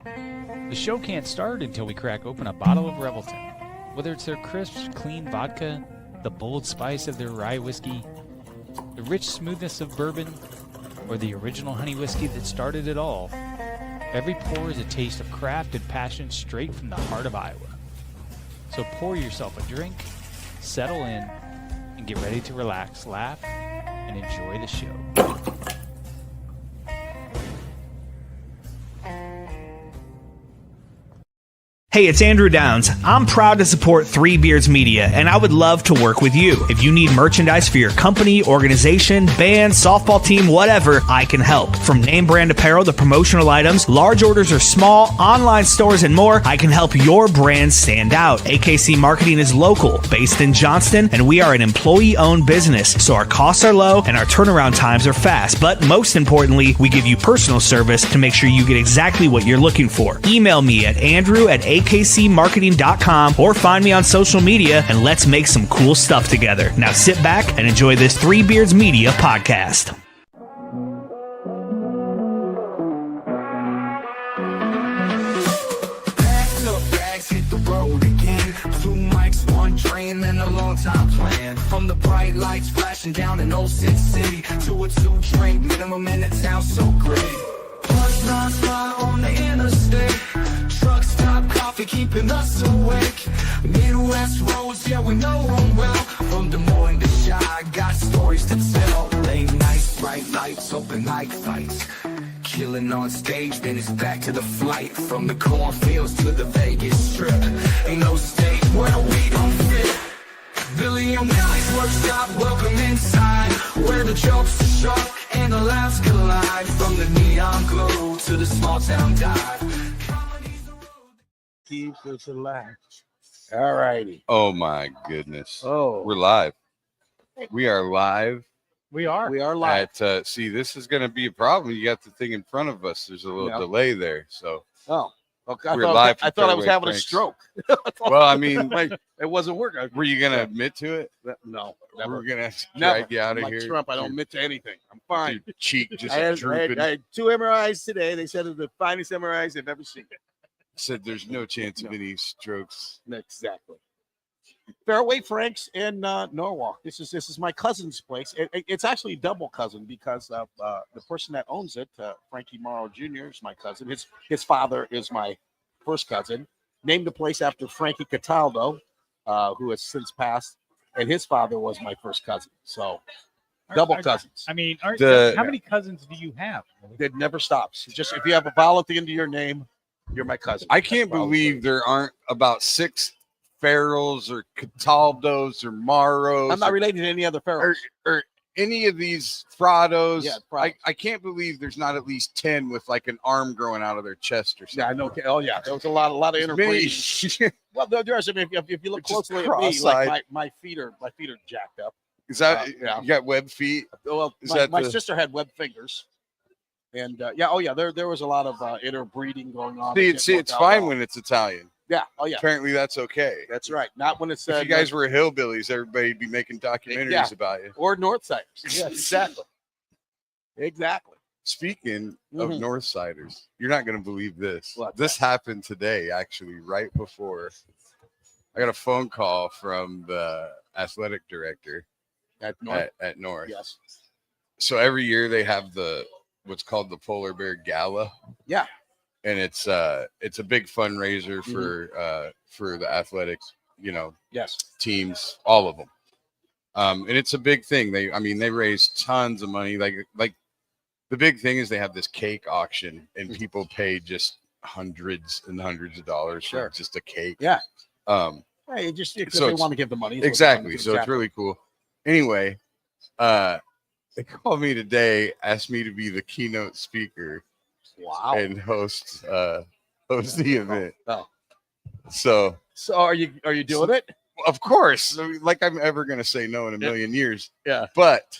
The show can't start until we crack open a bottle of Revelton. Whether it's their crisp, clean vodka, the bold spice of their rye whiskey, the rich smoothness of bourbon, or the original honey whiskey that started it all, every pour is a taste of craft and passion straight from the heart of Iowa. So pour yourself a drink, settle in, and get ready to relax, laugh, and enjoy the show. Hey, it's Andrew Downs. I'm proud to support Three Beards Media, and I would love to work with you. If you need merchandise for your company, organization, band, softball team, whatever, I can help. From name brand apparel to promotional items, large orders or small, online stores, and more, I can help your brand stand out. AKC Marketing is local, based in Johnston, and we are an employee-owned business, so our costs are low and our turnaround times are fast. But most importantly, we give you personal service to make sure you get exactly what you're looking for. Email me at andrew@akcmarketing.com or find me on social media, and let's make some cool stuff together. Now sit back and enjoy this Three Beards Media podcast. Packed up bags, hit the road again. 2 mics, 1 train, and a long time plan. From the bright lights flashing down in Old City City to a 2-drink minimum in the town so great. Plus non-stop on the interstate. Truck stop, coffee keeping us awake. Midwest roads, yeah, we know them well. From Des Moines to Chi, got stories to tell. Late nights, bright lights, open night fights. Killing on stage, then it's back to the flight. From the cornfields to the Vegas Strip. Ain't no state where we don't fit. Billy and Willie's workshop, welcome inside. Where the jokes are sharp and the laughs collide. From the neon glow to the small town dive. Keeps us alive. All righty. Oh my goodness. Oh, We're live. We are live we are live. at see, this is gonna be a problem. You got the thing in front of us. There's a little delay there. So Oh, okay. we're live I from thought I was Fairway having Franks. a stroke. well, I mean, Like, it wasn't working. were you gonna admit to it? No, We're never. gonna have to Never. drag you out of Like here. Trump, I don't admit to anything. I'm fine. Your cheek just I had drooping. 2 MRIs today. They said it's the finest MRIs they've ever seen. Said there's no chance of any strokes. Exactly. Fairway Franks in Norwalk. This is my cousin's place. It's actually double cousin because the person that owns it, Frankie Morrow Jr., is my cousin. His father is my first cousin. Named the place after Frankie Cataldo, who has since passed, and his father was my first cousin. So double cousins. I mean, how many cousins do you have? It never stops. Just if you have a vowel at the end of your name, you're my cousin. I can't believe there aren't about 6 Farrells or Cataldos or Morrows. I'm not related to any other Pharaohs. or any of these Frados. Yeah, I can't believe there's not at least 10 with like an arm growing out of their chest or something. Yeah, I know. Oh, yeah. There was a lot of interbreeding. Many- Well, there is. I mean, if you look Just closely at me, cross-eyed. like my feet are jacked up. Is that Yeah. you got web feet? Well, Is my, that my the- sister had web fingers, and there was a lot of interbreeding going on. See, It didn't work it's out fine well. when it's Italian. Yeah. Oh, yeah. Apparently that's okay. That's right. Not when it's If you guys were hillbillies, everybody'd be making documentaries Yeah. about you. or Northsiders. Yes, exactly. Exactly. Speaking of Mhm. Northsiders, you're not going to believe this. What? This happened today, actually, right before. I got a phone call from the athletic director At North. at North. Yes. So every year they have what's called the Polar Bear Gala. Yeah. And it's a big fundraiser Mm-hmm. for the athletics, Yes. teams, all of them. And it's a big thing. They raise tons of money. Like the big thing is they have this cake auction and people pay just hundreds and hundreds of dollars Sure. for just a cake. Yeah. So Hey, just because they it's- want to give the money. Exactly. So it's really cool. Anyway, they called me today, asked me to be the keynote speaker wow. and host the event. Oh. So So are you doing it? of course, I mean, like I'm ever gonna say no in a million years. Yeah. But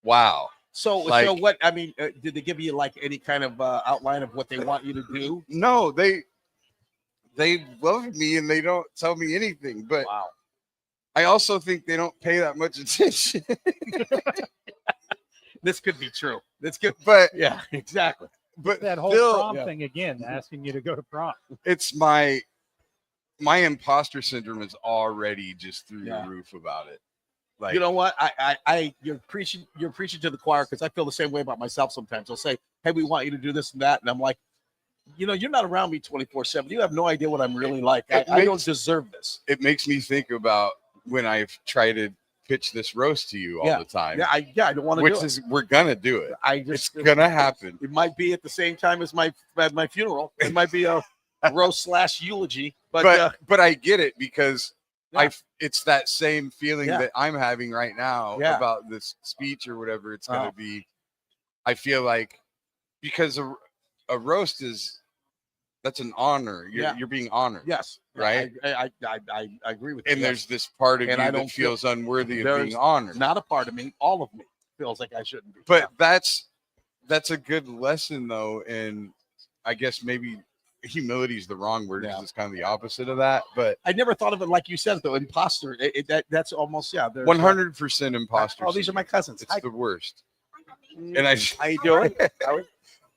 wow. So Like- what? I mean, did they give you like any kind of outline of what they want you to do? No, they love me and they don't tell me anything. But Wow. I also think they don't pay that much attention. This could be true. This could. But Yeah. Exactly. but That whole still, prom thing again, asking you to go to prom. it's my imposter syndrome is already just through the roof about it. Like, you know what? You're preaching to the choir, because I feel the same way about myself sometimes. They'll say, "Hey, we want you to do this and that," and I'm like, you're not around me 24/7. You have no idea what I'm really like. I don't deserve this. it makes me think about when I've tried to pitch this roast to you all the time. Yeah, I don't want to do it. We're gonna do it. It's gonna happen. It might be at the same time as my funeral. It might be a roast / eulogy, but I get it, because it's that same feeling that I'm having right now about this speech or whatever it's gonna be. I feel like, because a roast that's an honor. You're being honored. Yes, right. I agree with you. And there's this part of you that feels unworthy of being honored. Not a part of me. All of me feels like I shouldn't be. But that's a good lesson, though, and I guess maybe humility is the wrong word, because it's kind of the opposite of that. But I never thought of it like you said, though. Imposter. That's almost 100% imposter. Oh, these are my cousins. It's the worst. And how you doing?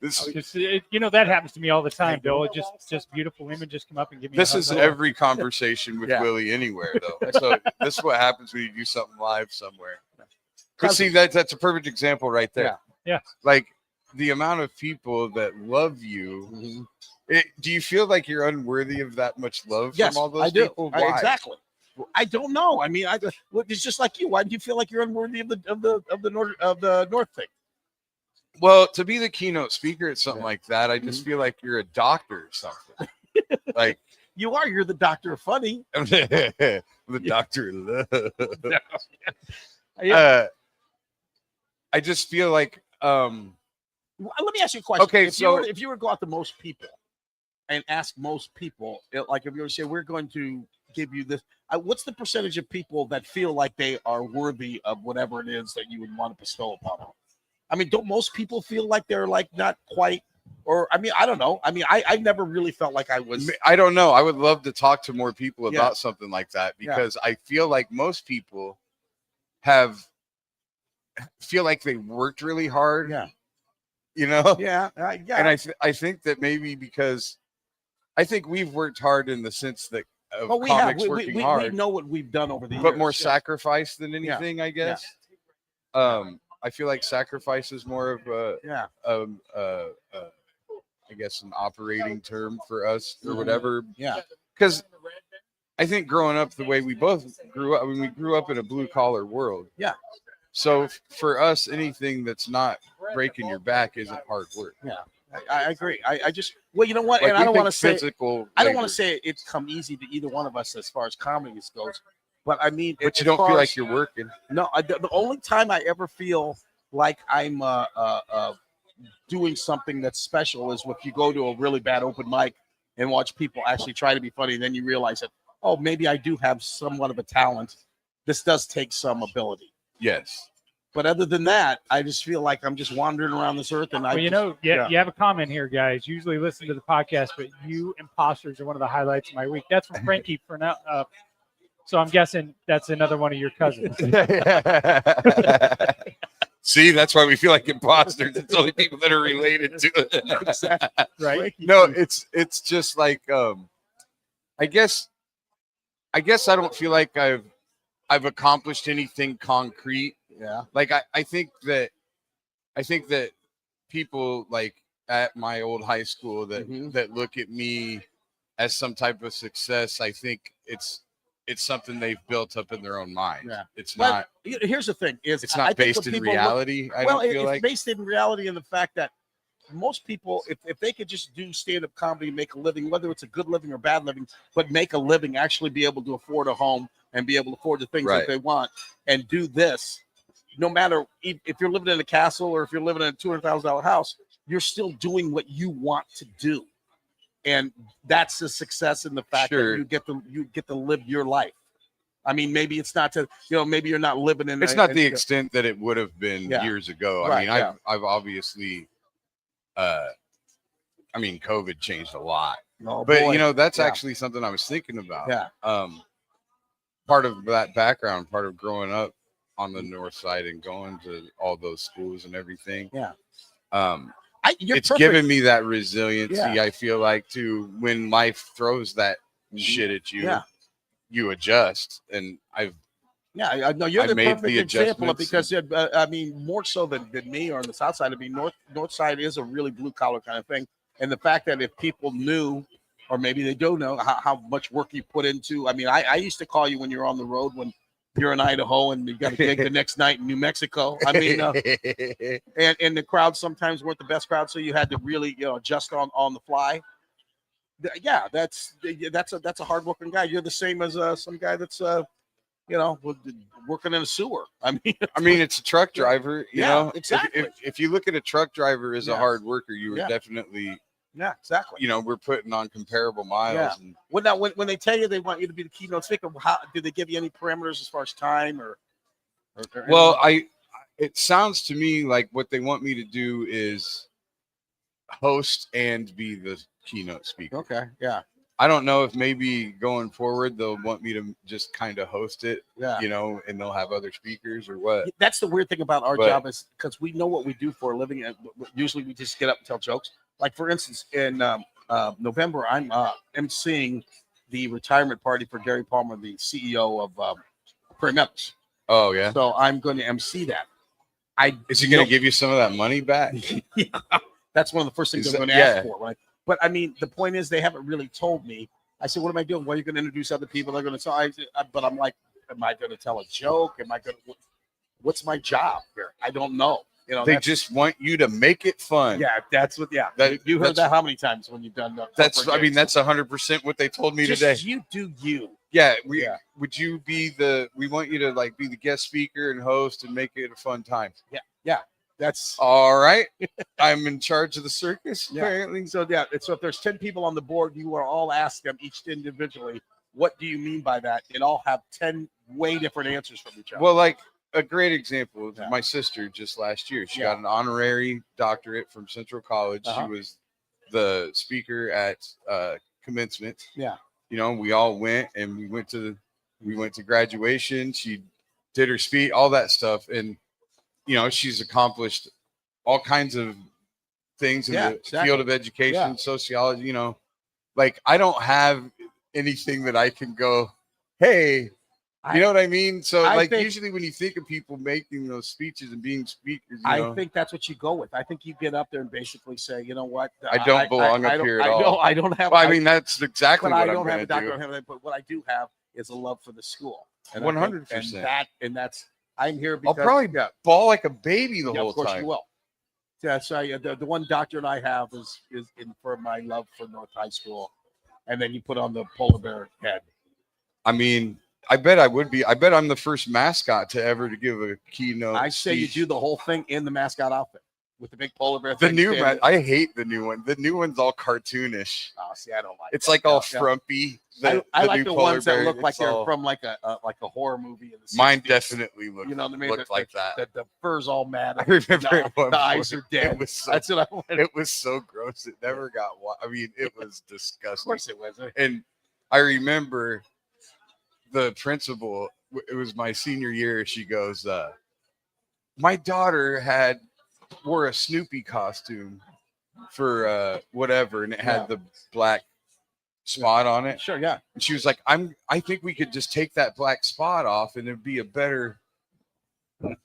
That happens to me all the time, Bill. It just beautiful women just come up and give me. This is every conversation with Willie anywhere, though. So this is what happens when you do something live somewhere. But see, that's a perfect example right there. Yeah. Like, the amount of people that love you. Do you feel like you're unworthy of that much love from all those people? Why? Exactly. I don't know. I mean, it's just like you. Why do you feel like you're unworthy of the North thing? Well, to be the keynote speaker at something like that, I just feel like you're a doctor or something. Like, you are. You're the doctor of funny. The doctor of love. I just feel like. Let me ask you a question. Okay, if you were to go out to most people and ask most people, like if you were to say, we're going to give you this, what's the percentage of people that feel like they are worthy of whatever it is that you would want to bestow upon them? I mean, don't most people feel like they're like not quite, or I mean, I don't know. I mean, I never really felt like I was. I don't know. I would love to talk to more people about something like that, because I feel like most people feel like they worked really hard. Yeah. Yeah. Yeah. And I think that maybe because I think we've worked hard in the sense that comics working hard. We know what we've done over the years. But more sacrifice than anything, I guess. I feel like sacrifice is more of I guess an operating term for us or whatever. Yeah. Because I think growing up the way we both grew up, I mean, we grew up in a blue collar world. Yeah. So for us, anything that's not breaking your back isn't hard work. Yeah, I agree. I just, well, you know what? Like, and I don't want to say physical. I don't want to say it's come easy to either one of us as far as comedy goes, but I mean, but you don't feel like you're working. No, the only time I ever feel like I'm doing something that's special is if you go to a really bad open mic and watch people actually try to be funny, and then you realize that, oh, maybe I do have somewhat of a talent. This does take some ability. Yes. But other than that, I just feel like I'm just wandering around this earth. And you have a comment here, guys. Usually listen to the podcast, but you imposters are one of the highlights of my week. That's from Frankie for now. So I'm guessing that's another one of your cousins. See, that's why we feel like imposters. It's only people that are related to it. Exactly. Right. No, it's just like I guess I don't feel like I've accomplished anything concrete. Yeah. Like I think that people like at my old high school that look at me as some type of success, I think it's something they've built up in their own mind. Yeah. It's But not here's the thing: it's not based in reality. It's based in reality in the fact that most people, if they could just do stand-up comedy, make a living, whether it's a good living or bad living, but make a living, actually be able to afford a home and be able to afford the things that they want, and do this, no matter if you're living in a castle or if you're living in a $200,000 house, you're still doing what you want to do, and that's the success in the fact that you get to live your life. I mean, maybe it's not to, maybe you're not living in. It's not the extent that it would have been years ago. I mean, I've obviously. I mean, COVID changed a lot, but that's actually something I was thinking about. Yeah. Part of that background, part of growing up on the north side and going to all those schools and everything. Yeah. You're it's perfect. given me that resiliency. Yeah. I feel like to when life throws that shit at you, Yeah. you adjust. And Yeah, no, you're I the made perfect the example of, adjustments. because I mean, more so than me or on the south side. I mean, north side is a really blue collar kind of thing, and the fact that if people knew, or maybe they don't know how much work you put into. I mean, I used to call you when you're on the road when you're in Idaho and you got a gig the next night in New Mexico. I mean, and the crowds sometimes weren't the best crowd, so you had to really adjust on the fly. Yeah, that's a hardworking guy. You're the same as some guy that's working in a sewer. I mean, it's a truck driver. You Yeah, know, exactly. If you look at a truck driver as a Yeah. hard worker, you were Yeah. definitely, yeah, exactly. we're putting on comparable miles. Yeah. And Well, now when they tell you they want you to be the keynote speaker, how do they give you any parameters as far as time or well, it sounds to me like what they want me to do is host and be the keynote speaker. okay, yeah, I don't know if maybe going forward they'll want me to just kind of host it, yeah. and they'll have other speakers or what. That's the weird thing about our But- job is because we know what we do for a living, and usually we just get up and tell jokes. Like for instance, in November, I'm emceeing the retirement party for Gary Palmer, the CEO of Prairie Meadows. Oh yeah. So I'm going to MC that. Is he going to give you some of that money back? That's one of the first things Is I'm going to that- ask for, right? But I mean, the point is, they haven't really told me. I said, "What am I doing? Well, you're going to introduce other people. They're going to tell." But I'm like, "Am I going to tell a joke? Am I going to? What's my job here? I don't know." They that's- just want you to make it fun. yeah, that's what. Yeah, That- you heard that's- that how many times when you've done that? That's 100% what they told me just today. you do you. Yeah, Yeah. would you be we want you to be the guest speaker and host and make it a fun time. That's All right. I'm in charge of the circus, Yeah. apparently. so. Yeah, so if there's 10 people on the board, you are all asked them each individually, "What do you mean by that?" And all have 10 way different answers from each other. Well, like a great example, Yeah. my sister just last year, she Yeah. got an honorary doctorate from Central College. Uh-huh. She was the speaker at commencement. Yeah. We all went and we went to graduation. She did her speech, all that stuff. And, she's accomplished all kinds of things in Yeah, the exactly. field of education, Yeah. sociology, I don't have anything that I can go, hey, you know what I mean? So I think- usually when you think of people making those speeches and being speakers, I think that's what you go with. I think you get up there and basically say, "You know what? I don't belong up here at all." No, I don't have. well, I mean, that's exactly but what I I'm don't have going a to doctor. I do. don't have that. But what I do have is a love for the school. And 100%. And that's I'm here because I'll probably bawl like a baby the yeah, whole of course time. you will. Yeah, so the one doctorate I have is in for my love for North High School, and then you put on the polar bear head. I mean, I bet I would be. I bet I'm the first mascot to ever to give a keynote. I say you speech. do the whole thing in the mascot outfit with the big polar bear. The thing new standing- I hate the new one. The new one's all cartoonish. Oh, see, I don't like. It's that. like all Yeah. frumpy. I like new the polar ones that bear, look like it's they're all- from like a horror movie in the 60s. Mine definitely looked, You know what I mean? looked like that. The fur's all mad. I remember the, at one the eyes point, are dead. It was so, That's what I wanted. it was so gross. It never got. I mean, it was Of disgusting. course it was. And I remember the principal. It was my senior year. She goes, "My daughter wore a Snoopy costume for whatever, and it had Yeah. the black spot on it." Sure, yeah. And she was like, I think we could just take that black spot off and it'd be a better.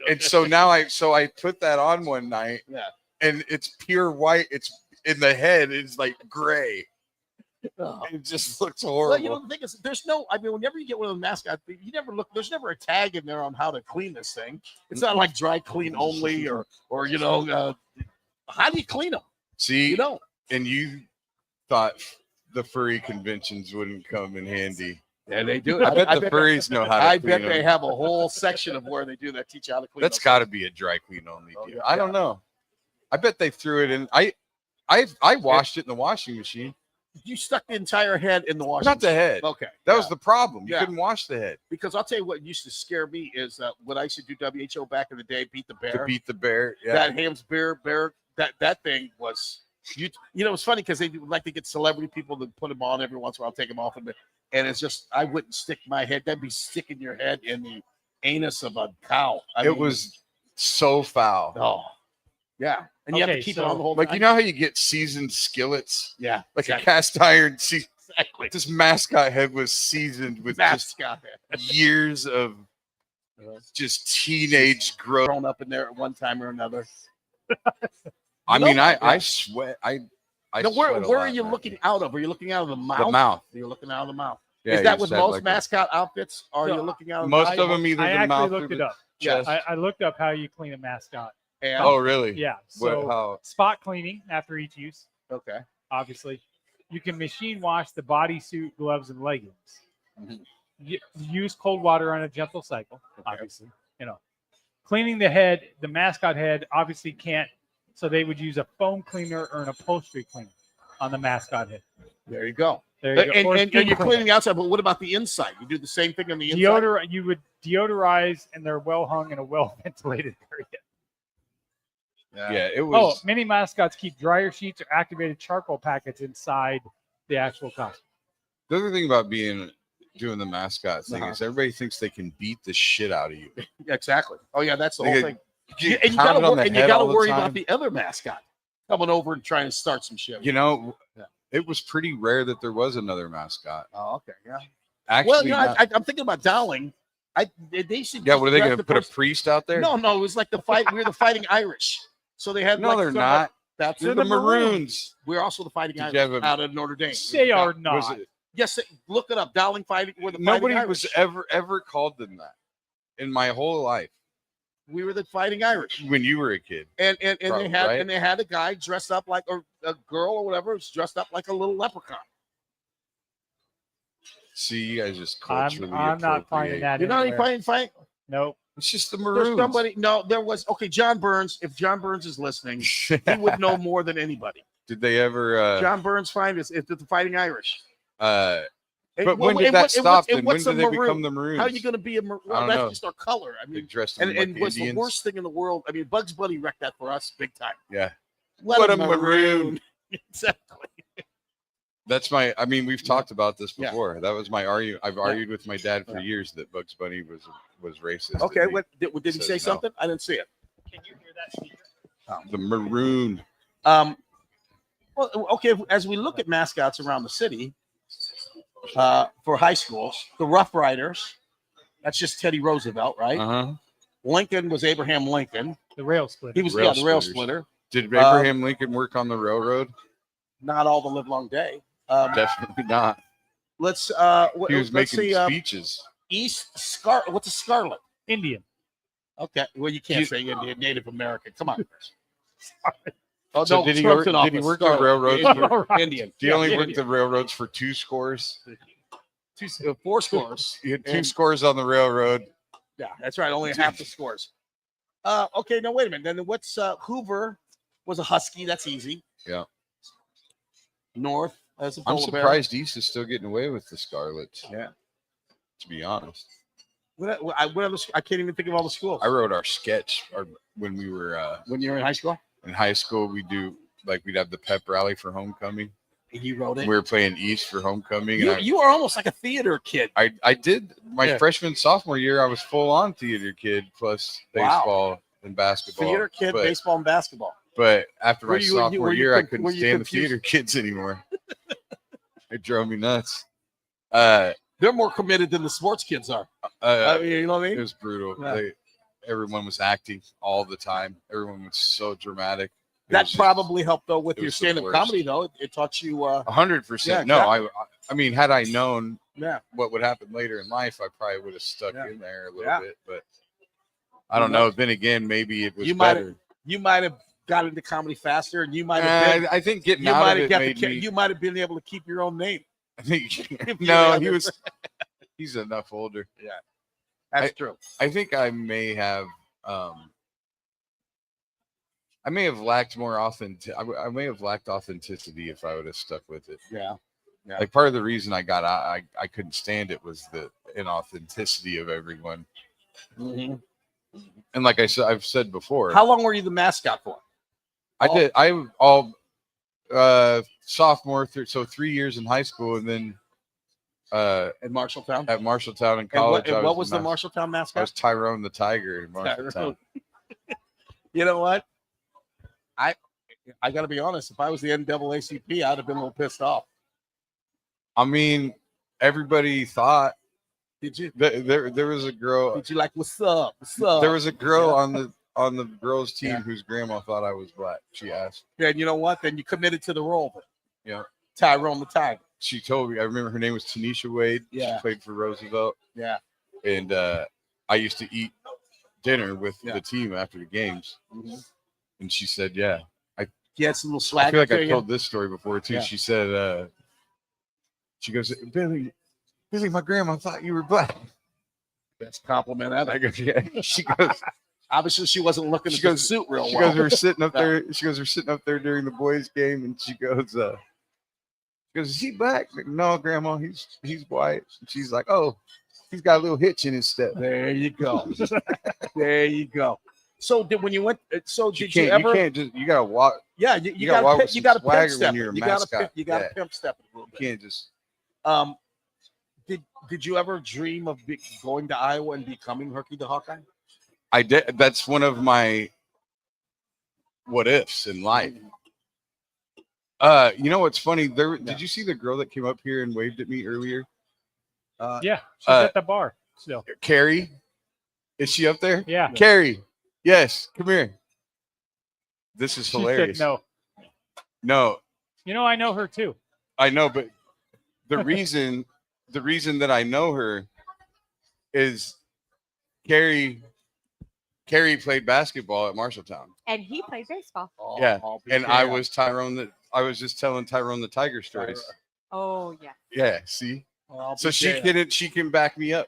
And so now I put that on one night, Yeah. and it's pure white. It's in the head. It's like gray. Oh. It just looks horrible. Well, you know, the thing is, whenever you get one of the mascots, you never look, there's never a tag in there on how to clean this thing. It's not like dry clean only or how do you clean them? See, You don't. and you thought the furry conventions wouldn't come in handy. Yeah, they do. I bet the furries know how to I clean bet them. they have a whole section of where they do that, teach you how to clean. That's those got to be a dry clean only Oh, deal. yeah. I don't know. I bet they threw it in. I washed it in the washing machine. things. You stuck the entire head in the washing. Not the head. Okay. That yeah. was the problem. You Yeah. couldn't wash the head. Because I'll tell you what used to scare me is when I used to do WHO back in the day, beat the bear. To beat the bear. Yeah. That Ham's bear, that thing was you know it's funny because they would like to get celebrity people to put them on every once in a while, take them off, and it's just I wouldn't stick my head. That'd be sticking your head in the anus of a cow. I It mean, was so foul. oh yeah. and you have to Okay, keep so, it on the whole Like time. you know how you get seasoned skillets, Yeah, like exactly. a cast iron. Exactly. This mascot head was seasoned with Mascot. just years of just teenage growth. Thrown up in there at one time or another. I You mean, know, I yeah. sweat. I Now, sweat a where are lot, you man. looking out of? Are you looking out of the mouth? The mouth. You're looking out of the mouth. Yeah, Is you that just with had most like a- mascot outfits? Are So, you looking out of most the of them either I the actually mouth looked or it the up. Yes. chest. I looked up how you clean a mascot. And, Oh, really? Yeah. What? So How? spot cleaning after each use, okay. obviously. You can machine wash the bodysuit, gloves, and leggings. Mhm. Use cold water on a gentle cycle, obviously. Cleaning the head, the mascot head obviously can't. So they would use a foam cleaner or an upholstery cleaner on the mascot head. There you go. There you go. Or And skin you're cleaner. cleaning the outside, but what about the inside? You do the same thing on the inside? Deodor. You would deodorize, and they're well hung in a well ventilated area. Yeah, it Oh, was. many mascots keep dryer sheets or activated charcoal packets inside the actual costume. The other thing about doing the mascot thing Uh-huh. is everybody thinks they can beat the shit out of you. Yeah, exactly. Oh, yeah, that's the They whole get thing. You And you got pounded on the to head all the worry time. about the other mascot coming over and trying to start some shit. You know, Yeah. it was pretty rare that there was another mascot. Oh, okay, yeah. Actually, Well, you know, not- I'm thinking about Dowling. They should. yeah, were they dress going to the put a person- priest out there? No, it was like the fight. We were the Fighting Irish. So they had. No, like they're somebody- not. That's They're the Maroons. We're also the Fighting Did you Irish have a- out of Notre Dame. They are Was not. it- Yes, look it up. Dowling Fighting. We're the Nobody Fighting was Irish. ever called them that in my whole life We were the Fighting Irish, when you were a kid. and they Probably, had right? and they had a guy dressed up like or a girl or whatever was dressed up like a little leprechaun. See, you guys just I'm culturally not finding appropriate. that. You're not any anywhere. fighting. Nope. It's just the There's Maroons. somebody. No, there was. Okay, John Burns. If John Burns is listening, he would know more than anybody. Did they ever? John Burns find us. It's the Fighting Irish. But when did that stop? Then when did they become the Maroons? How are you going to be a Maroon? I Well, don't that's know. just our color. I They mean, dressed them and like what's Indians. the worst thing in the world? I mean, Bugs Bunny wrecked that for us big time. Yeah, Let What him a maroon. Exactly. that's my. I mean, we've talked about this Yeah. before. That was my argue. I've argued with my dad for years that Bugs Bunny was racist. Okay. and What did he says say? no. Something? I didn't see it. Can you hear that speaker? The maroon. Well, okay. As we look at mascots around the city, for high schools, the Rough Riders. That's just Teddy Roosevelt, right? Uh-huh. Lincoln was Abraham Lincoln. The rail split. He was Rail the rail splitters. splitter. Did Abraham Lincoln work on the railroad? Not all the live long day. Definitely not. Let's He was let's making see. speeches. East What's a scarlet? Indian. Okay. Well, you can't say Indian, Native American. Come on. Oh, So no, did he Trumpton work? Did he office, work the scarlet. railroads? Indian. All right. Indian. He only Yeah, worked the railroads for 2 scores. four scores. He had 2 And- scores on the railroad. Yeah, that's right. Only half the scores. Okay, now wait a minute. Then what's Hoover was a husky. That's easy. Yeah. North as a I'm polar bear. surprised East is still getting away with the Scarlets. Yeah. To be honest, What other, I can't even think of all the schools. I wrote our sketch when we were When you were in high school, in high school. We'd have the pep rally for homecoming. you wrote it. We were playing East for homecoming, and You are almost like a theater kid. I did my Yeah. freshman sophomore year. I was full on theater kid plus Wow. baseball and basketball. Theater kid, but, baseball, and basketball. But after Were my you- sophomore were you year, I con- couldn't were you stand the confused? theater kids anymore. It drove me nuts. They're more committed than the sports kids are. I mean, you know what I It mean? was brutal. Yeah. Everyone was acting all the time. Everyone was so dramatic. It That was just probably helped though with it your was the stand-up worst. comedy though. It taught you. 100%. Yeah, No, exactly. I mean, had I known Yeah. what would happen later in life, I probably would have stuck Yeah. in there a little Yeah. bit. But I don't know. Then again, maybe it was You might better. You might have got into comedy faster, and you might have been. I think getting You out might of have it got made the, me. You might have been able to keep your own name. I think you no, had he it. was. He's enough older. That's true. I think I may have. I may have lacked more I may have lacked authenticity if I would have stuck with it. Yeah. Yeah. Like part of the reason I got out, I couldn't stand it was the inauthenticity of everyone. Mhm. And like I've said before, How long were you the mascot for? I all sophomore through, so 3 years in high school, and then In Marshalltown. at Marshalltown in And college. what was the mascot? Marshalltown I mascot? was Tyrone the Tiger in Marshalltown. You know what? I got to be honest. If I was the NAACP, I'd have been a little pissed off. I mean, everybody thought. Did you? There was a girl. Did you like what's up? What's up? There was a girl Yeah. on the girls' team Yeah. whose grandma thought I was black. She asked. Then you know what? Then you committed to the role. Yeah. Tyrone the Tiger. She told me. I remember her name was Tanisha Wade. Yeah. She played for Roosevelt. Yeah. And I used to eat dinner with Yeah. the team after the games. Mm-hmm. And she said, "Yeah." He had some little swag. I feel like to I've you. told this story before too. Yeah. She said, she goes, Billy, my grandma thought you were black. Best compliment ever. I go, yeah. She goes, Obviously, she wasn't looking at She the goes- suit real she well. goes, we're sitting up there. She goes, we're sitting up there during the boys' game, and she goes, is he black? Like, no, grandma, he's white. And she's like, oh, he's got a little hitch in his step. There you go. There you go. So when you went, so You did you can't, ever? you gotta walk. Yeah, you got walk to with you some got to swagger pimp when step. you're a You got to mascot. you got to Yeah. pimp step it a little You bit. can't just. Did you ever dream of going to Iowa and becoming Herky the Hawkeye? I did. That's one of my what ifs in life. You know what's funny? Did you see the girl that came up here and waved at me earlier? Yeah, she's Uh, at the bar still. Carrie, is she up there? Yeah. Carrie, yes, come here. This is She hilarious. said no. No, You know, I know her too. I know, but the reason that I know her is Carrie played basketball at Marshalltown. And he played baseball. Oh, Yeah, I'll be and I damned. was I was just telling Tyrone the Tiger stories. Oh yeah, Yeah, see, I'll so be she damned. can back me up.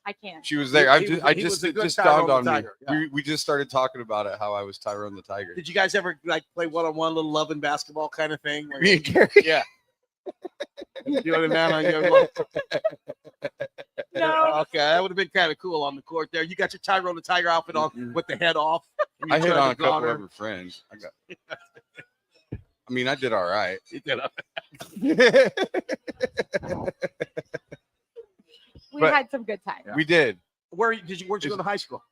I can't. She was there. He was a It good just Tyrone dawned the on me. Tiger, yeah. We just started talking about it. How I was Tyrone the Tiger. Did you guys ever like play one-on-one little love and basketball kind of thing? Where Me and Carrie. yeah. You know what I mean? No. Okay, that would have been kind of cool on the court there. You got your Tyrone the Tiger outfit on Mhm. with the head off. and you I hit tried on to a couple garner. of her friends. I mean, I did all right. You did a- We But- had some good times. We did. Where'd you go to high school?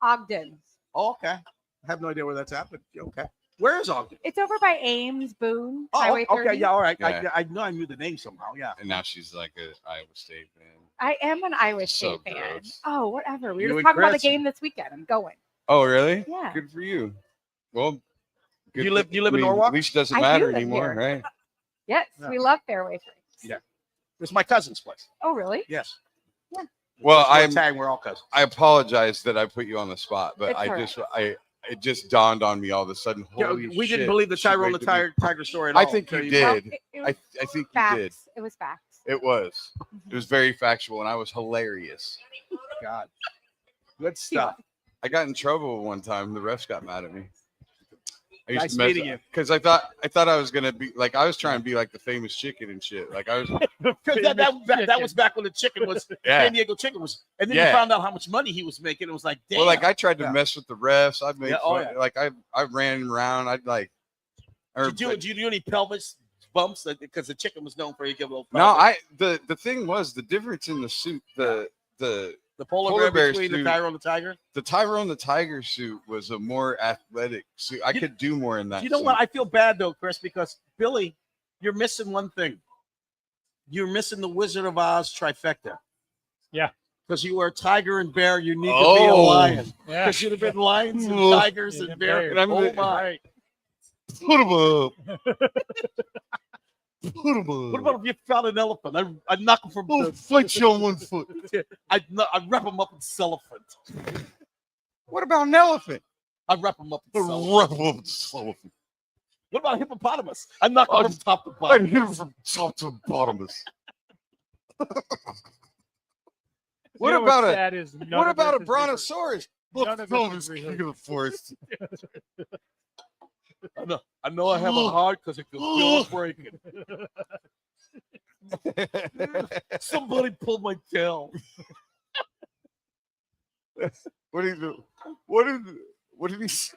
Ogden. Oh, okay. I have no idea where that's at, but okay. Where is Ogden? It's over by Ames, Boone, Oh, Highway 30. okay. Yeah, all right. Yeah. I know I knew the name somehow. Yeah. And now she's like a Iowa State fan. I am an Iowa So State fan. gross. Oh, whatever. We You were and just talking about the Chris. game this weekend. I'm going. Oh, really? Yeah. Good for you. Well, good You live in I mean, Norwalk? At least it doesn't I do matter live anymore, here. right? Yes, Yeah. we love Fairway Freaks. Yeah. It's my cousin's place. Oh, really? Yes. Yeah. Well, I'm tag. We're all cousins. I apologize that I put you on the spot, but It's all it just dawned on me all of a sudden. Yeah, Holy we shit, didn't believe the she Tyrone the waved at me. Tiger story at all. I think you Well, did. it was I think you facts. did. It was facts. It was. It was very factual, and I was hilarious. God. Good stuff. I got in trouble one time. The refs got mad at me. I Nice meeting you. because I thought I was gonna be like I was trying to be like the famous chicken and shit. Like I was. Because that was back when the chicken was Yeah. San Diego chicken was, and then you Yeah. found out how much money he was making. It was like, damn. Well, like I tried to Yeah. mess with the refs. I made Yeah, oh, fun. yeah. Like I ran around. I'd like. did you do any pelvis bumps? Because the chicken was known for you give a little. No, pelvis. the thing was the difference in the suit. The polar polar bear bear between suit. the Tyrone the Tiger. the Tyrone the Tiger suit was a more athletic suit. I could do more in that. You know suit. what? I feel bad though, Chris, because Billy, you're missing one thing. You're missing the Wizard of Oz trifecta. Yeah. Because you were a tiger and bear, you need to be a lion. Yeah. Because you'd have been lions and Oh. tigers Yeah, and bears. bears. And I'm Oh the- my! Right. Put him up. Put him up. What about if you found an elephant? I'd knock him from Oh, fight you on one foot. I'd wrap him up in cellophane. What about an elephant? I'd wrap him up in cellophane. What about a hippopotamus? I'd knock him from top to I'd bottom. hit him from top to bottomless. What You know about what's a sad is none what of about a this is brontosaurus? None of Look, this is king rehearsed. of the forest. I know I have a heart because it can feel it breaking. Somebody pull my tail. What do you do? What did he say?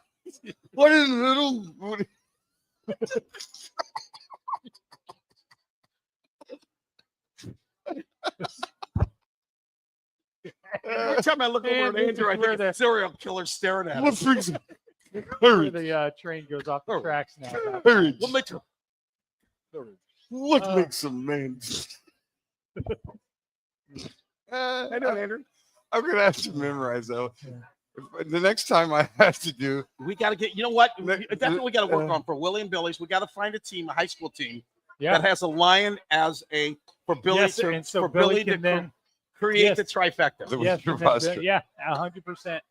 What is little? What, Every time I look over at Man, this Andrew, I is where think the- a serial killer staring at what us. freaks him? Where the train goes off the tracks now. Courage. What makes you? What makes a man? I know, Andrew. I'm gonna have to memorize that. The next time I have to do, We got to get. You know what? The- Definitely got to work on for Willie and Billy's. We got to find a team, a high school team Yeah. that has a lion as a for Billy Yes, to and so for Billy Billy can to then. create yes. the trifecta. the Yes, Wizard and of then- Oz. yeah, 100%.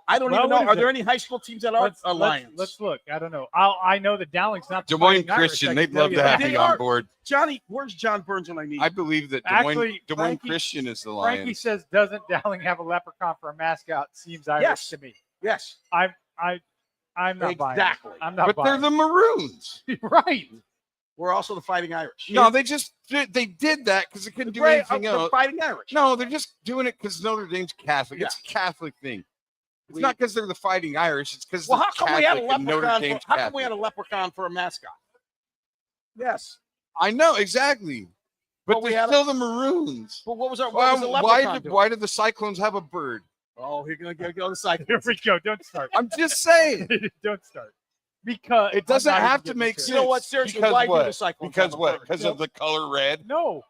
I don't Well, even know. what is Are there it? any high school teams that are lions? Let's look. I don't know. I know that Dowling's not the Des Moines Fighting Irish, Christian, I they'd can tell love you to that. have They me on are. board. Johnny, where's John Burns when I need? I believe that Actually, Des Moines Frankie- Christian is the Frankie Lions. says, "Doesn't Dowling have a leprechaun for a mascot?" Seems Irish Yes. to me. Yes, I'm not buying. exactly. It. I'm not But they're buying. the Maroons. right. We're also the Fighting Irish. No, they did that because they couldn't do Right, anything the else. Fighting Irish. No, they're just doing it because Notre Dame's Catholic. It's a Catholic thing. It's not because they're the Fighting Irish. It's because Well, they're how come Catholic we had a and Notre leprechaun? Dame's How come we had Catholic. a leprechaun for a mascot? Yes, I know exactly, but But we they're had a- still the Maroons. but what was our? What was the Why leprechaun did doing? why did the Cyclones have a bird? Oh, you're gonna go the cycle. Here we go. Don't start. I'm just saying. Don't start. Because It doesn't I'm not have even to getting make into it. sense. You know what? Seriously, Because why do what? the Cyclones Because have a what? bird? Because of the color red. No.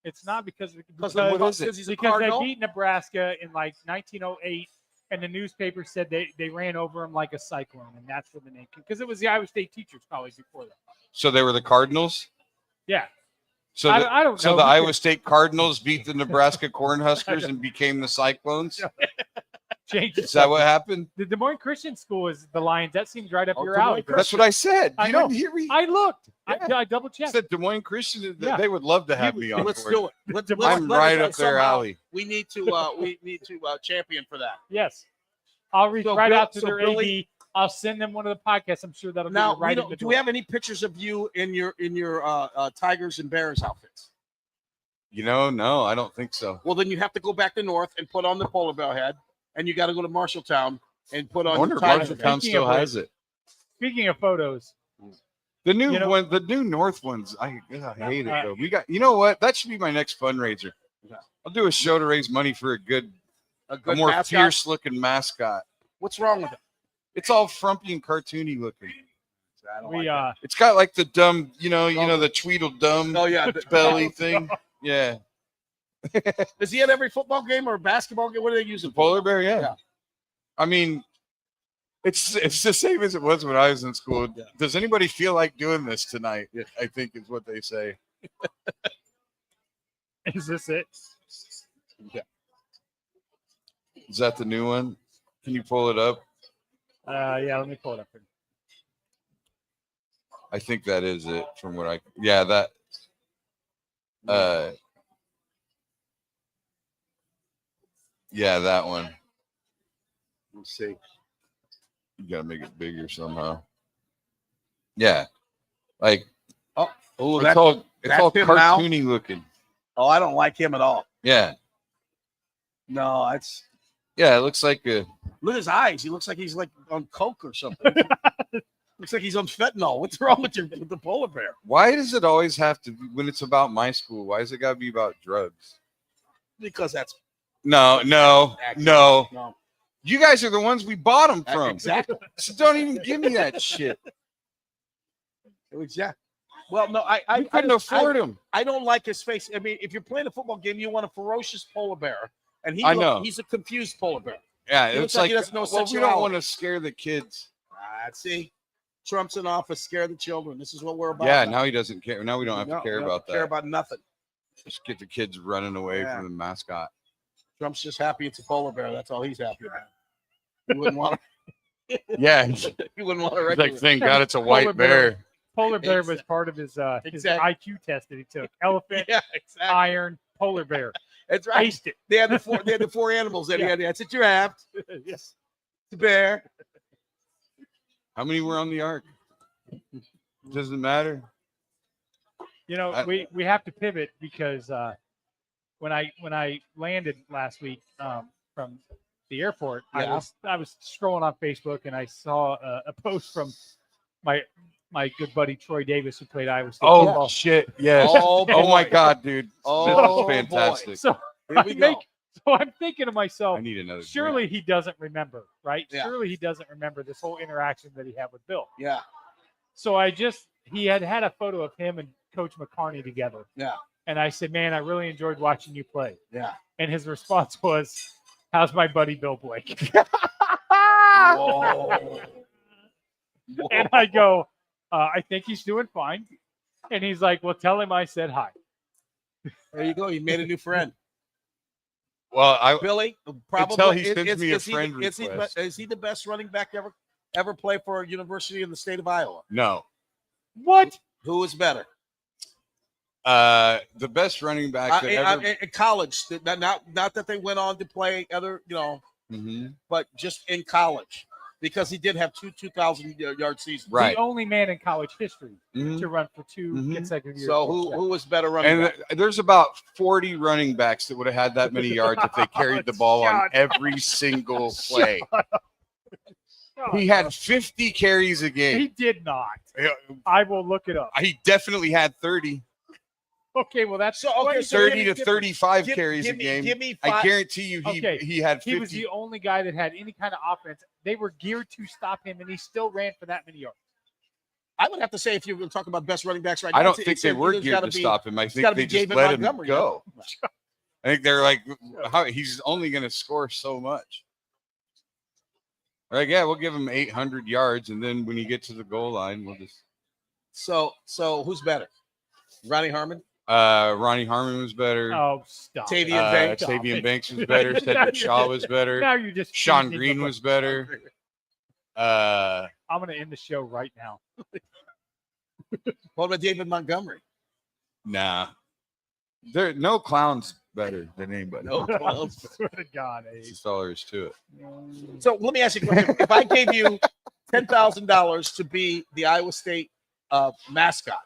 It's not because Because What is it? because he's a because they cardinal. beat Nebraska in like 1908, and the newspaper said they ran over him like a cyclone, and that's where the name came. Because it was the Iowa State Teachers College before that. So they were the Cardinals. Yeah. So I the, don't know. so the Who Iowa cares? State Cardinals beat the Nebraska Cornhuskers and became the Cyclones. Change Is that what happened? The Des Moines Christian School is the Lions. That seems right up Oh, your Des Moines alley. That's what I said. I You know. didn't hear me? I looked. Yeah. I double I checked. said Des Moines Christian. Yeah. They would love to have me on Let's board. do it. Let's, I'm let right us- up their somehow alley. We need to champion for that. Yes. I'll reach So right Bill- out to so their Billy- AD. I'll send them one of the podcasts. I'm sure that'll Now, be right in the do door. we have any pictures of you in your Tigers and Bears outfits? You know, no, I don't think so. Well, then you have to go back to North and put on the polar bear head, and you got to go to Marshalltown and put I on wonder your if Tigers. Marshalltown- head. Marshalltown Speaking still of has it. Speaking of photos, The new You know- one, the new North ones. I hate it Uh, though. We got. You know what? That should be my next fundraiser. Yeah. I'll do a show to raise money for a good more mascot. fierce looking mascot. What's wrong with it? It's all frumpy and cartoony looking. I don't we like It's got like the dumb, you know, the Tweedledum that. Oh yeah, belly thing. Yeah, Is he at every football game or basketball game? What do they use the it for? polar bear. Yeah. Yeah. I mean, it's the same as it was when I was in school. Yeah. Does anybody feel like doing this tonight? I think is what they say. is this it? Is that the new one? Can you pull it up? Yeah, let me pull it up here. I think that is it from what I. Yeah, that. Yeah, that one. Let's see. You gotta make it bigger somehow. Yeah, like Oh, it's all that's him now? cartoony looking. Oh, I don't like him at all. Yeah, No, it's yeah. It looks like a. look at his eyes. He looks like he's like on coke or something. Looks like he's on fentanyl. What's wrong with the polar bear? Why does it always have to be when it's about my school? Why does it gotta be about drugs? Because that's No. no. You guys are the ones we bought them from. Exactly. So don't even give me that shit. Exactly. Well, no, I couldn't afford them. I don't like his face. I mean, if you're playing a football game, you want a ferocious polar bear, and I know. he's a confused polar bear. Yeah, He it's looks like like he doesn't know well, we don't sexuality. want to scare the kids. See, Trump's in office, scare the children. This is what we're about. Yeah, now he doesn't care. Now we don't have No, to care we don't about Care that. about nothing. Just get the kids running away Yeah. from the mascot. Trump's just happy it's a polar bear. That's all he's happy about. He wouldn't want to. Yeah, He wouldn't want to it's regular. like thank God it's a white Polar bear. bear. Polar bear was part of his Exactly. IQ test that he took. Elephant, Yeah, exactly. iron, polar bear. That's right. Aced it. They had the four animals that he Yeah. had. That's what you have. Yes. The bear. How many were on the ark? Doesn't matter. You know, I- we have to pivot because when I landed last week from the airport, Yeah. I was scrolling on Facebook and I saw a post from my good buddy Troy Davis who played Iowa State football. shit! Yes. Oh, Oh my boy. God, dude! Oh, This is fantastic. So Here we go. So I'm thinking to myself, I need another. surely he doesn't remember, right? Yeah. Surely he doesn't remember this whole interaction that he had with Bill. Yeah. So he had a photo of him and Coach McCarney together. Yeah. And I said, man, I really enjoyed watching you play. Yeah. And his response was, how's my buddy Bill Blake? Whoa. And I go, I think he's doing fine. And he's like, well, tell him I said hi. There you go. You made a new friend. Well, Billy, probably. Until he sends me a friend request. Is he the best running back ever play for a university in the state of Iowa? no. What? Who is better? The best running back that ever. In college, not that they went on to play other, Mhm. but just in college, because he did have 2,000-yard seasons. Right. The only man in college history Mhm. to run for 2 Mhm. consecutive years. So who was better running And back? there's about 40 running backs that would have had that many yards if they carried the ball on Shut every single play. Oh, He had 50 carries a he game. did not. I will look it up. He definitely had 30. Okay, well that's So, okay, so 30 to give- 35 give- carries give a me- game. Give me I five. guarantee you Okay, he had 50. he was the only guy that had any kind of offense. They were geared to stop him, and he still ran for that many yards. I would have to say, if you're going to talk about best running backs right now, I don't it's- think it's they either were gotta geared to be- stop him. I think gotta they be just David let him Montgomery, go. I think they're like, he's only going to score so much. They're like, yeah, we'll give him 800 yards, and then when you get to the goal line, we'll just. So who's better? Ronnie Harmon, Ronnie Harmon was better. Oh, stop! it. Tavian Banks. Tavian Banks was better. Cedric Shaw was better. Now you're just Sean teasing Green the- was better. I'm going to end the show right now. What about David Montgomery? Nah. There no clowns better than anybody. No. I swear to God, Abe. That's all there is to it. So let me ask you a question. If I gave you $10,000 to be the Iowa State mascot,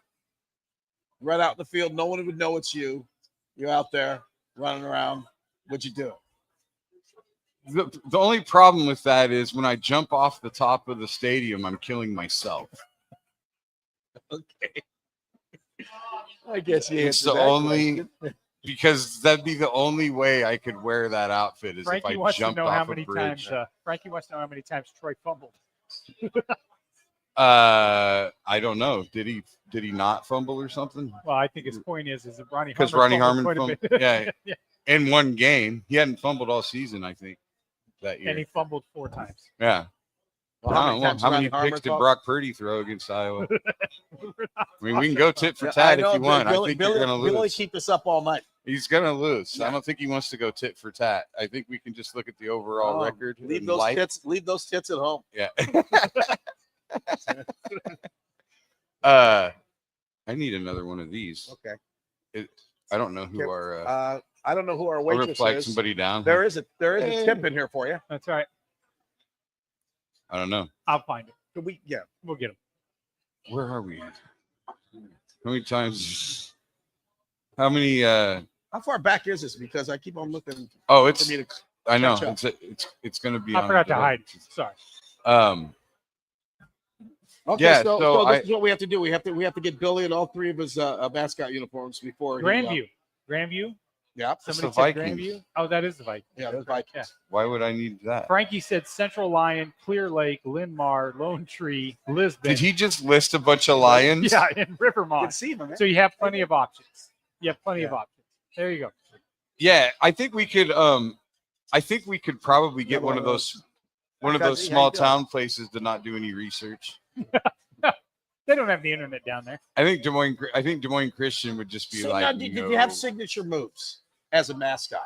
right out in the field, no one would know it's you. You're out there running around. Would you do it? The only problem with that is when I jump off the top of the stadium, I'm killing myself. Okay. I guess you It's answered the that only question. because that'd be the only way I could wear that outfit is Frankie if I wants to jumped know off how a many bridge. times. Frankie wants to know how many times Troy fumbled. I don't know. Did he not fumble or something? Well, I think his point is that Ronnie Because Harmon Ronnie Harmon fumbled quite a fumbled. bit. Yeah, in one game. He hadn't fumbled all season, I think, that year. And he fumbled 4 times. Yeah. Well, I don't know. How many Ronnie picks did Harmon Brock Purdy throw against Iowa? I mean, we can go tit for tat if you want. I think you're going to Billy lose. keep this up all night. He's going to lose. Yeah. I don't think he wants to go tit for tat. I think we can just look at the overall Oh, record. Leave and those like- tits. Leave those tits at home. Yeah. I need another one of these. Okay. I don't know who Okay, our. I don't know who our I'll waitress flag is. somebody down. There is a tip in here for you. That's all right. I don't know. I'll find it. Could we? Yeah. We'll get him. Where are we at? How many times? How many? How far back is this? Because I keep on looking Oh, for it's. me to. I know. catch up. It's going to be. I on forgot to the- hide. Sorry. Okay, Yeah, so so this is what we have to do. We have to get Billy in all 3 of his mascot uniforms before he, Grandview. yeah, That's Somebody the said Vikings. Grandview. Oh, that is the Vikings. yeah, the Vikings. Yeah. Why would I need that? Frankie said Central Lion, Clear Lake, Linn-Mar, Lone Tree, Lisbon. Did he just list a bunch of lions? Yeah, in Good Rivermont. to see him, man. So you have plenty of options. You have plenty of options. There you go. Yeah, I think we could. I think we could probably get one of those Cousin, small how you doing? town places to not do any research. They don't have the internet down there. I think Des Moines Christian would just be So like, now, did you have signature moves as a mascot?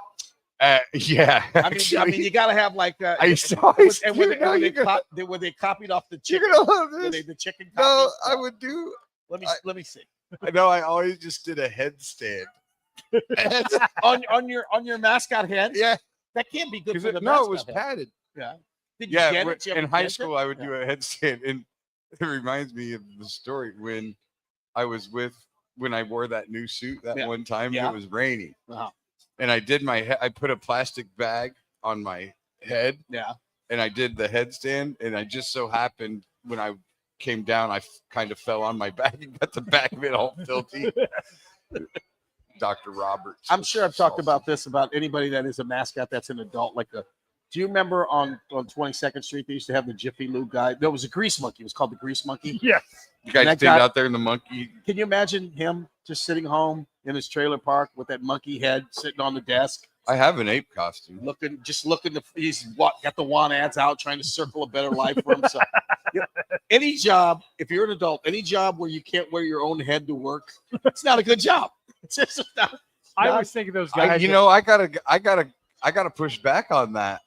yeah. I mean, you got to have like. I used to always and do- now you're gonna- were they copied off the you're chicken? gonna love Were they this. the chicken No, copies? I would do. Let me see. I know. I always just did a headstand. on your mascot head. Yeah, That can't be good because for the no, it was mascot head. padded. Yeah. Did you Yeah, get it? Did you ever in high get school, it? I would do a headstand, and it reminds me of the story when I was when I wore that new suit that Yeah. one time. Yeah. It was raining, Uh-huh. and I did I put a plastic bag on my head, Yeah. and I did the headstand, and I just so happened when I came down, I kind of fell on my back and got the back of it all filthy. Dr. Roberts. I'm sure I've talked about this about anybody that is a mascot that's an adult. Do you remember on 22nd Street they used to have the Jiffy Lube guy? There was a grease monkey. It was called the grease monkey. Yes. You guys that stayed guy- out there in the monkey. Can you imagine him just sitting home in his trailer park with that monkey head sitting on the desk, I have an ape costume. looking? He's got the want ads out, trying to circle a better life for himself. Any job, if you're an adult, any job where you can't wear your own head to work, it's not a good job. It's just not. I always think of those guys. I gotta push back on that.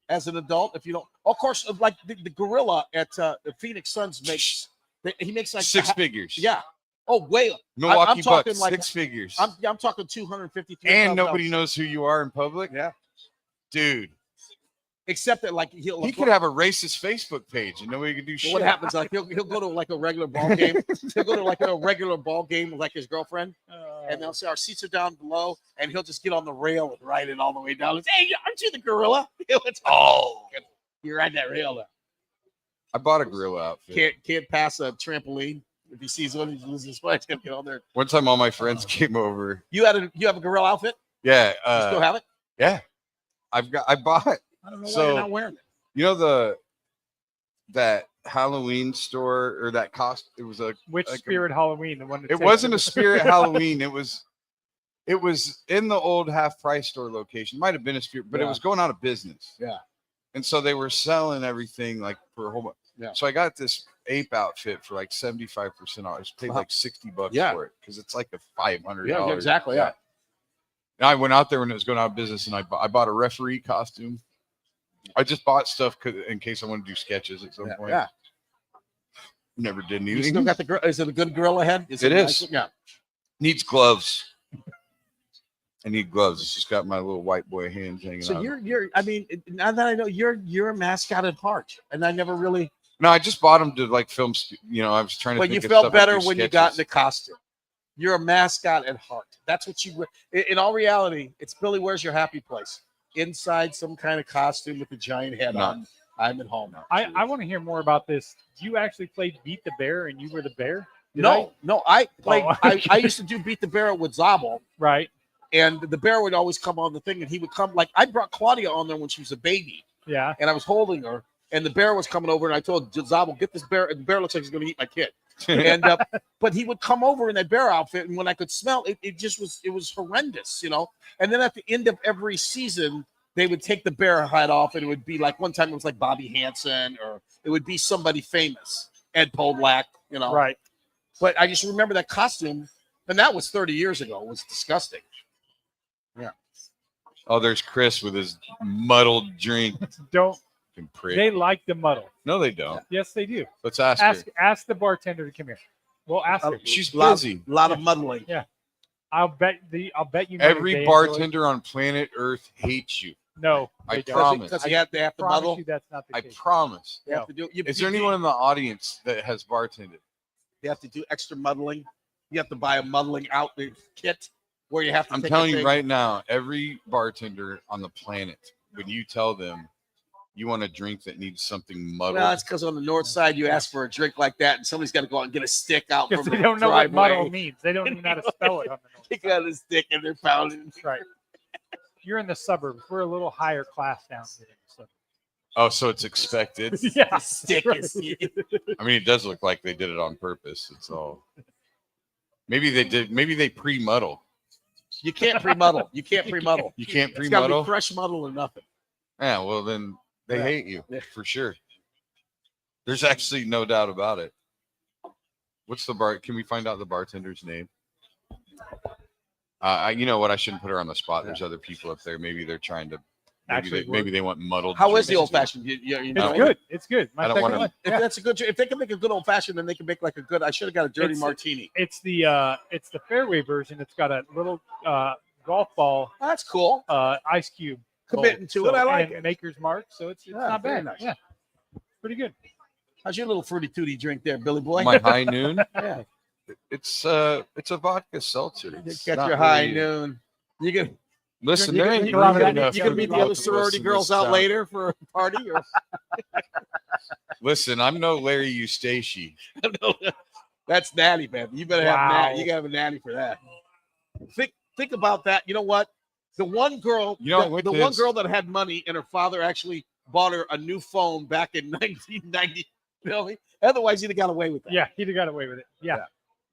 As an adult, if you don't, of course, like the gorilla at the Phoenix Suns he makes like Six figures. Yeah. Oh, way. Milwaukee I'm talking Bucks, like 6 figures. I'm talking 253. And nobody knows who you are in public. Yeah. Dude. Except that like He could have a racist Facebook page and nobody could do shit. What happens? Like he'll go to like a regular ball game. He'll go to like a regular ball game with like his girlfriend, and they'll say our seats are down below, and he'll just get on the rail and ride it all the way down. It's, hey, aren't you the gorilla? You ride that rail there. I bought a gorilla outfit. Can't pass a trampoline. If he sees one, he loses his mind. Get on there. One time all my friends came over. You have a gorilla outfit? Yeah. You still have it? Yeah. I bought it. I don't know why So- you're not wearing it. You know that Halloween store or that cost? It was Which like Spirit Halloween? The one. That It wasn't a Spirit Halloween. It was in the old half price store location. Might have been a Spirit, but it Yeah. was going out of business. Yeah. And so they were selling everything like for a whole bunch. Yeah. So I got this ape outfit for like 75% off. I just paid like $60 Yeah. for it because it's like a $500. Yeah, exactly. Yeah. And I went out there when it was going out of business, and I bought a referee costume. I just bought stuff in case I want to do sketches at some point. Yeah. Never did You anything. still got is it a good gorilla head? It a is. nice- yeah. Needs gloves. I need gloves. It's just got my little white boy hands hanging So out. you're I mean, now that I know you're a mascot at heart, and I never really. No, I just bought them to like film. I was trying to. But think you of felt stuff to better do when you got in sketches. the costume. You're a mascot at heart. That's what you. In all reality, it's Billy. Where's your happy place? Inside some kind of costume with a giant head No. on. I'm at home. I want to hear more about this. You actually played Beat the Bear, and you were the bear. Did No, I played. Oh, I okay. used to do Beat the Bear with Zabel. Right. And the bear would always come on the thing, and he would come like I brought Claudia on there when she was a baby, Yeah. and I was holding her, and the bear was coming over, and I told Zabel, "Get this bear." And the bear looks like he's going to eat my kid. And but he would come over in that bear outfit, and when I could smell it, it was horrendous, you know. And then at the end of every season, they would take the bear head off, and it would be like one time it was like Bobby Hansen, or it would be somebody famous, Ed Podolak, you know. Right. But I just remember that costume, and that was 30 years ago. It was disgusting. Oh, there's Chris with his muddled drink. Don't Fucking prick. they like the muddle? No, they don't. Yes, they do. Let's ask her. Ask the bartender to come here. We'll ask her. She's lot, busy. lot of muddling. I'll bet you. know Every they enjoy- bartender on planet Earth hates you. No, I they don't. promise. Because they have to Promise muddle. you that's not the I case. promise. They have to do. Is there anyone in the audience that has bartended? You have to do extra muddling. You have to buy a muddling outfit kit where you have to. I'm take telling a you thing. right now, every bartender on the planet, when you tell them you want a drink that needs something muddled, Well, it's because on the north side you ask for a drink like that, and somebody's got to go out and get a stick out Because from they the don't know what driveway. muddle means. They don't even know how to spell it. On the north They side. got a stick and they're pounding. That's right. You're in the suburbs. We're a little higher class down here. So. oh, so it's expected. Yeah, Stick right. is. I mean, it does look like they did it on purpose. It's all. Maybe they did. Maybe they pre-muddle. You can't pre-muddle. You can't pre-muddle. You can't It's got to be pre-muddle. fresh muddle or nothing. Yeah, well then they Yeah. hate you Yeah. for sure. There's actually no doubt about it. What's the bar? Can we find out the bartender's name? You know what? I shouldn't put her on the spot. There's other people up there. Maybe they're trying to. Actually, Maybe they want muddled. How is the drinks. old fashioned? You It's know, good. It's good. My I don't second wanna- one. If Yeah. that's a good, if they can make a good old fashioned, then they can make like a good. I should have got a dirty It's- martini. It's the fairway version. It's got a little golf ball Oh, that's cool. ice cube. Committing bowl. to So- it, I like and it. Maker's Mark. So it's Yeah, not very bad. nice. Yeah, pretty good. How's your little fruity tooty drink there, Billy Boy? My high noon. Yeah, It's a vodka seltzer. you It's got not your high really- noon. You can. Listen, You there gonna, ain't you room gonna, enough you gonna for meet the both other of us sorority in girls this out town. later for a party? Or? Listen, I'm no Larry Eustace. That's natty, man. You better Wow. have you gotta have a natty for that. think about that. You know what? The one girl, the one girl that had money, and her father actually bought her a new phone back in 1990. Really? Otherwise, he'd have got away with that. Yeah, he'd have got away with it. Yeah.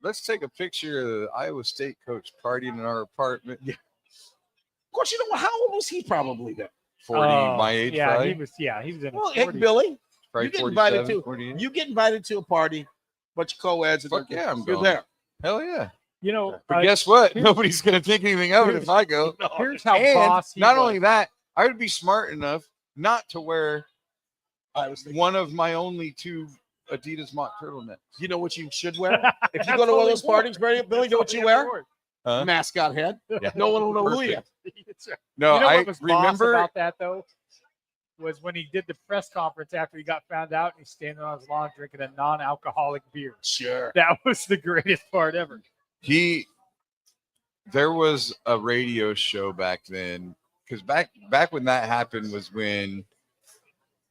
Let's take a picture of the Iowa State coach partying in our apartment. Yeah. Of course, you know how old was he probably then? 40, my age. Yeah, probably. he was. Yeah, he was in. Well, his hey, 40s. Billy, Probably you get invited 47, to 48. you get invited to a party, bunch of co-eds, and Fuck yeah, I'm you're going. there. Hell yeah. You know, But guess what? Nobody's going to think anything of it here's- if I go. here's how And boss he not was. only that, I would be smart enough not to wear I was thinking, one of my only 2 Adidas mock turtlenecks. you know what you should wear if you go to one of those parties, Billy? You know what you wear? Huh? Mascot head. Yeah. No one will know who you are. No, You know I what was boss remember. about that though? Was when he did the press conference after he got found out and he's standing on his lawn drinking a non-alcoholic beer. Sure. That was the greatest part ever. There was a radio show back then, because back when that happened was when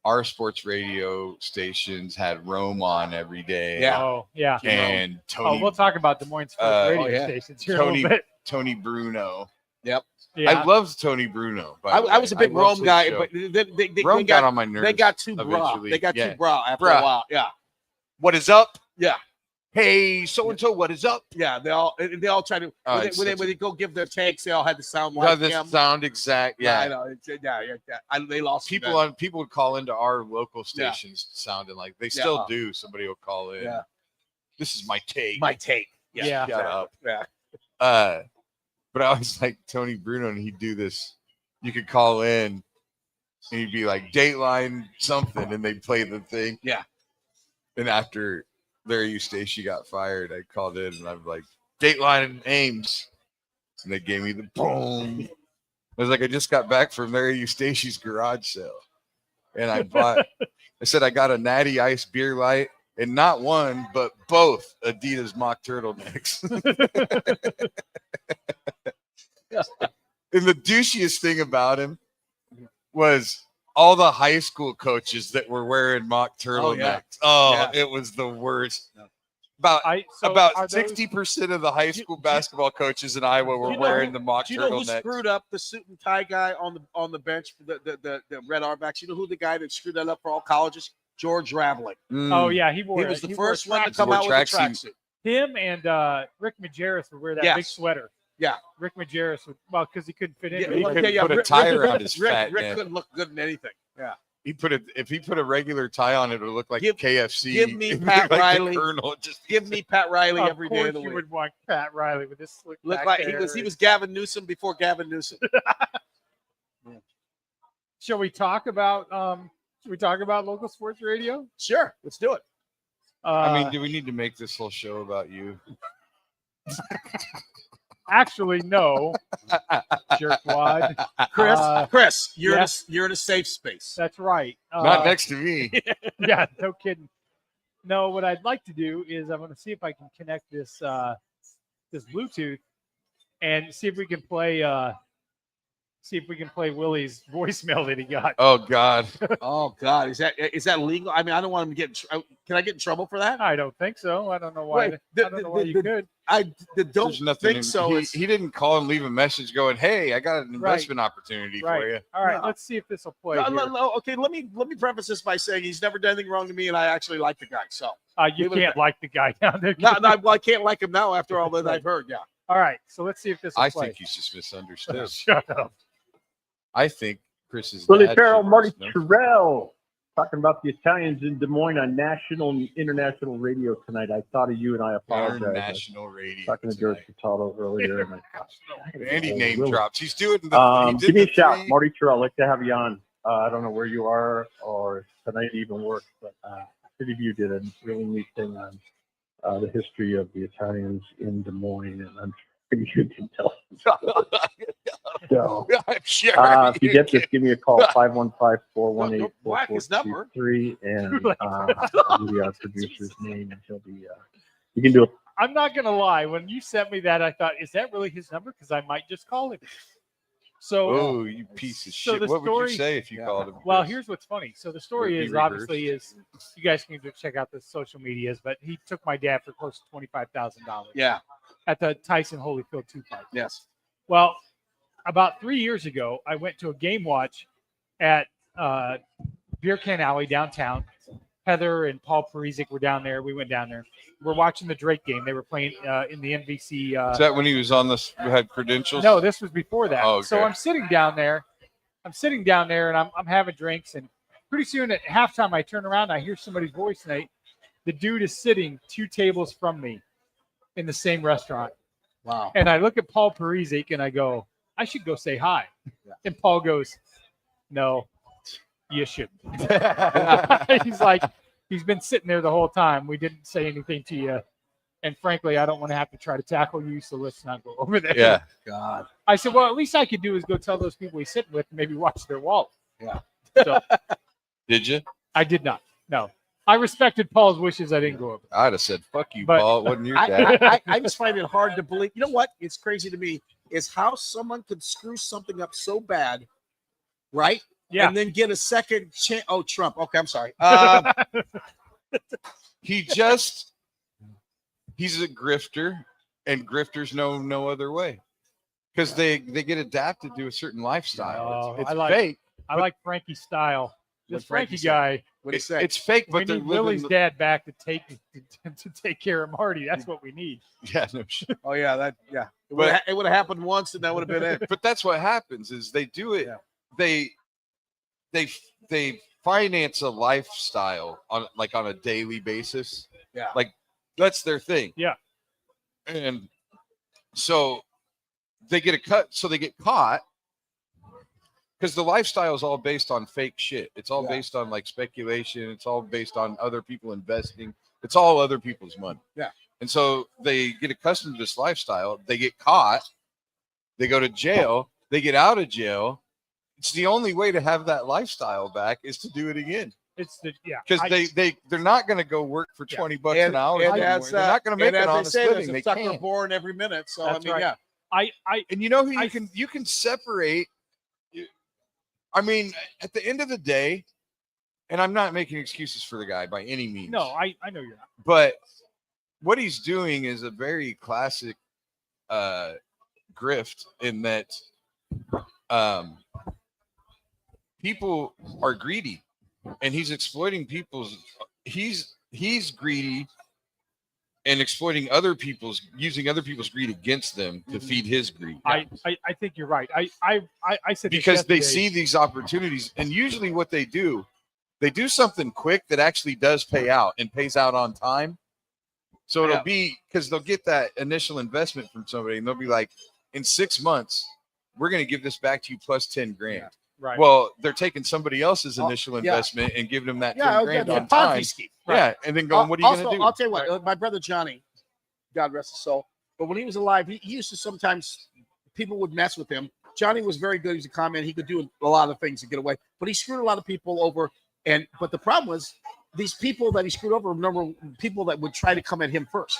our sports radio stations had Rome on every day. Yeah. Oh, yeah. And Oh, we'll talk about Des Moines sports radio yeah. stations here in a Tony little bit. Tony Bruno. Yep. Yeah. I loved Tony Bruno. by the I way. was a big I loved Rome his guy, show. but they Rome got got on my nerves. they got too bra. eventually. They got Yeah. too bra after Bruh. a while. Yeah. What is up? Yeah. Hey, so and so, what is up? Yeah. They all try to Oh, when it's they such when a- they go give their takes, they all had to sound How like this him. sound exact? I Yeah. know. They lost People would call into our local stations sounding like they still do. Somebody will call in. Yeah. This is my take. my take. Yeah. Shut up. Yeah. But I was like Tony Bruno, and he'd do this. You could call in, and he'd be like Dateline something, and they'd play the thing. Yeah. And after Larry Eustace got fired, I called in, and I'm like Dateline and Ames, and they gave me the boom. I was like, I just got back from Larry Eustace's garage sale, and I said I got a Natty Ice beer light. And not one, but both Adidas mock turtlenecks. And the douchiest thing about him was all the high school coaches that were wearing mock turtlenecks. It was the worst. About are those- 60% of the high school basketball coaches in Iowa were wearing the mock Do you know who turtlenecks. screwed up the suit and tie guy on the bench for the Red Auerbachs? You know who the guy that screwed that up for all colleges? George Raveling. Oh yeah, he wore. He was the first one to tracksuit. come out with a tracksuit. tracksuit. Him and Rick Majerus would wear that Yes. big sweater. Yeah. Rick Majerus would, well, because he couldn't fit in. Yeah, but he He could- couldn't put a tire around his fat Rick neck. couldn't look good in anything. Yeah. If he put a regular tie on, it would look like Give- KFC. give me It would Pat look like the Riley. Colonel. Just Give me Pat Riley Of every day course of the you week. would want Pat Riley with this slick Look back like hair. he was Gavin Newsom before Gavin Newsom. Shall we talk about local sports radio? Sure, let's do it. I mean, do we need to make this whole show about you? Actually, no. Jerkwad. Chris, you're yeah. you're in a safe space. That's right. Not next to me. Yeah, no kidding. No, what I'd like to do is I'm going to see if I can connect this this Bluetooth and see if we can play Willie's voicemail that he got. Oh God. Oh God, is that legal? I mean, I don't want him to get. Can I get in trouble for that? I don't think so. I don't know why. Wait, I don't know why you could. I don't There's nothing. think so. He didn't call and leave a message going, "Hey, I got an investment opportunity for you." Right. All right. No. Let's see if this will play. No, okay, let me preface this by saying he's never done anything wrong to me, and I actually like the guy. So You leave it at can't like the guy down there. no, well, I can't like him now after all that I've heard. Yeah. All right. So let's see if this will I play. think he's just misunderstood. Shut up. I think Chris's Willie dad Farrell, should Marty know. Terrell, talking about the Italians in Des Moines on national and international radio tonight. I thought of you and I apologize. I was National radio. talking to George tonight. Cataldo earlier. And Andy Oh, name Willie. drops. He's doing the. he did Give me a the shout, three- Marty Terrell. I'd like to have you on. I don't know where you are or if tonight even works, but City View did a really neat thing on the history of the Italians in Des Moines, and I'm sure you can tell. So. I'm sure. If you get this, give me a call, 515-418-4423, and I'll give you our producer's name, and he'll be, you can do it. I'm not going to lie. When you sent me that, I thought, is that really his number? Because I might just call him. So, Oh, you piece of So shit! the What would story- you say if you called him? well, Chris? here's what's funny. So the story Would it is be obviously is you guys can go check out the social medias, but he took my dad for close to $25,000. Yeah. at the Tyson Holyfield 2 fight. Yes. Well, about 3 years ago, I went to a game watch at Beer Can Alley downtown. Heather and Paul Parisic were down there. We went down there. We're watching the Drake game. They were playing in the NBC. Is that when he was on this? Had credentials? No, this was before that. Oh, okay. So I'm sitting down there. And I'm having drinks. And pretty soon at halftime, I turn around. And I hear somebody's voice. And the dude is sitting 2 tables from me in the same restaurant. Wow. And I look at Paul Parisic and I go, I should go say hi. Yeah. And Paul goes, no, you shouldn't. He's like, he's been sitting there the whole time. We didn't say anything to you. And frankly, I don't want to have to try to tackle you, so let's not go over there. Yeah. God. I said, well, at least I could do is go tell those people he's sitting with and maybe watch their wallet. Yeah. So Did you? I did not. No. I respected Paul's wishes. I didn't go over. I'd have said, "Fuck you, But- Paul." It wasn't your dad. I just find it hard to believe. You know what? It's crazy to me is how someone could screw something up so bad, right? Yeah. And then get a second chance. Oh, Trump. Okay, I'm sorry. He's a grifter, and grifters know no other way because they get adapted to a certain lifestyle. Oh, It's I like- fake. I like Frankie's style. This What Frankie Frankie guy, What do you say? It's fake, we but they're need living. Willie's dad back to take care of Marty. That's what we need. Yeah, no shit. Oh yeah, It But- would have happened once, and that would have been it. But that's what happens is they do it. Yeah. They finance a lifestyle on a daily basis. Yeah. Like that's their thing. Yeah. And so they get caught because the lifestyle is all based on fake shit. It's all Yeah. based on like speculation. It's all based on other people investing. It's all other people's money. Yeah. And so they get accustomed to this lifestyle. They get caught. They go to jail. They get out of jail. It's the only way to have that lifestyle back is to do it again. It's the Because they're not going to go work for Yeah. 20 bucks an hour. And anymore. as, They're not going to make and an as honest they say, living. there's They a sucker can't. born every minute. So That's I mean, right. yeah. I And you know who I- you can separate. I mean, at the end of the day, and I'm not making excuses for the guy by any means. no, I know you're not. But what he's doing is a very classic grift in that people are greedy, and he's exploiting people's. He's greedy and exploiting using other people's greed against them to feed his greed. I think you're right. I said this Because they yesterday. see these opportunities, and usually what they do something quick that actually does pay out and pays out on time. So it'll be because they'll get that initial investment from somebody, and they'll be like, in 6 months, we're going to give this back to you plus 10 grand. Yeah. right. Well, they're taking somebody else's Oh, initial yeah. investment and giving them that 10 Yeah, grand okay, on Ponzi time. scheme. Yeah, and then going, what are you Also, going to do? I'll tell you what, my brother Johnny, God rest his soul, but when he was alive, he used to sometimes people would mess with him. Johnny was very good. He was a comment. He could do a lot of things to get away, but he screwed a lot of people over. But the problem was these people that he screwed over were number people that would try to come at him first.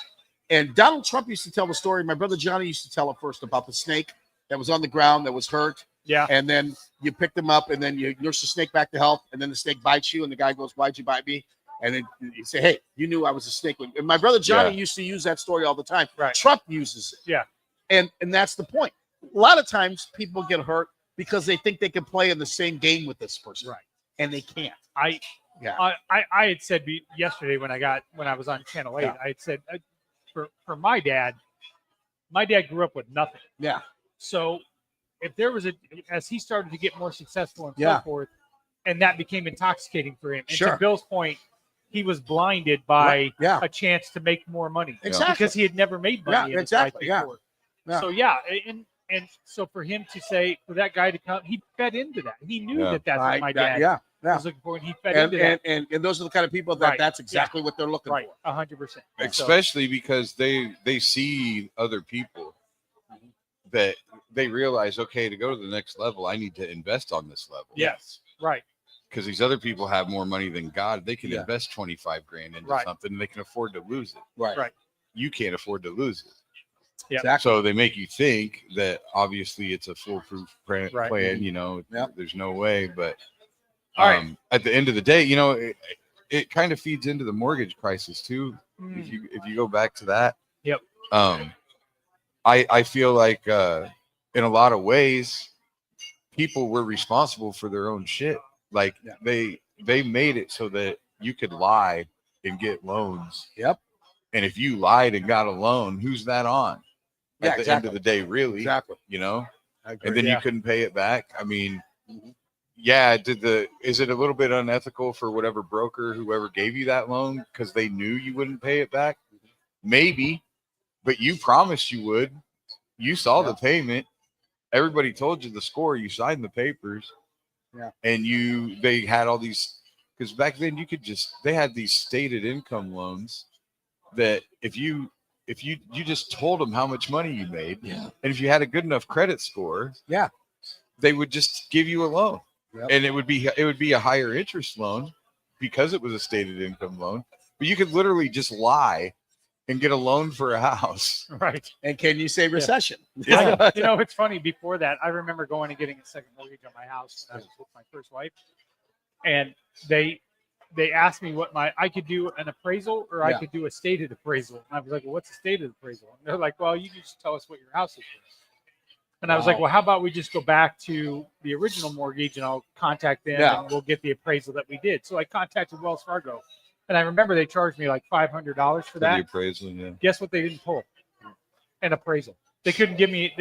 And Donald Trump used to tell the story. My brother Johnny used to tell it first about the snake that was on the ground that was hurt. yeah. And then you pick them up, and then you nurse the snake back to health, and then the snake bites you, and the guy goes, "Why'd you bite me?" And then you say, "Hey, you knew I was a snake." And my brother Johnny used to use that story all the time. Right. Trump uses it. Yeah. And that's the point. A lot of times people get hurt because they think they can play in the same game with this person. Right. And they can't. I had said yesterday when I was on Channel 8, Yeah. I had said for my dad grew up with nothing. Yeah. So if there was as he started to get more successful and Yeah. so forth, and that became intoxicating for him. And Sure. to Bill's point, he was blinded by Yeah. a chance to make more money. Exactly. Because he had never made money. Yeah, in his life exactly. Yeah. before. Yeah. So yeah, and so for him to say, for that guy to come, he fed into that. He knew Yeah. that's what my dad Yeah. was looking for, and he fed And, into that. and those are the kind of people that Right. that's exactly what they're looking Right, for. 100%. Especially because they see other people that they realize, okay, to go to the next level, I need to invest on this level. Yes, right. Because these other people have more money than God. They can Yeah. invest 25 grand into Right. something and they can afford to lose it. Right. Right. You can't afford to lose it. Yeah. Exactly. So they make you think that obviously it's a foolproof plan. Right. You know, Yep. there's no way. But All right. at the end of the day, you know, it kind of feeds into the mortgage crisis too. Mm. If you go back to that. Yep. I feel like in a lot of ways, people were responsible for their own shit. Like they made it so that you could lie and get loans. Yep. And if you lied and got a loan, who's that on? At the end of the day, really. Exactly. You know? I agree. And then you couldn't pay it back. I mean, yeah, is it a little bit unethical for whatever broker, whoever gave you that loan, because they knew you wouldn't pay it back? Maybe, but you promised you would. You saw the payment. Everybody told you the score. You signed the papers. Yeah. And they had all these, because back then they had these stated income loans that if you just told them how much money you made, and if you had a good enough credit score, they would just give you a loan. Yep. And it would be a higher interest loan because it was a stated income loan. But you could literally just lie and get a loan for a house. Right. And can you say recession? Yeah. You know, it's funny. Before that, I remember going and getting a second mortgage on my house when I was with my first wife. And they asked me what I could do an appraisal or I could do a stated appraisal. And I was like, well, what's a stated appraisal? And they're like, well, you can just tell us what your house is worth. And I was like, well, how about we just go back to the original mortgage and I'll contact them and we'll get the appraisal that we did. So I contacted Wells Fargo. And I remember they charged me like $500 for that. The appraisal, yeah. Guess what they didn't pull? An appraisal. They couldn't give me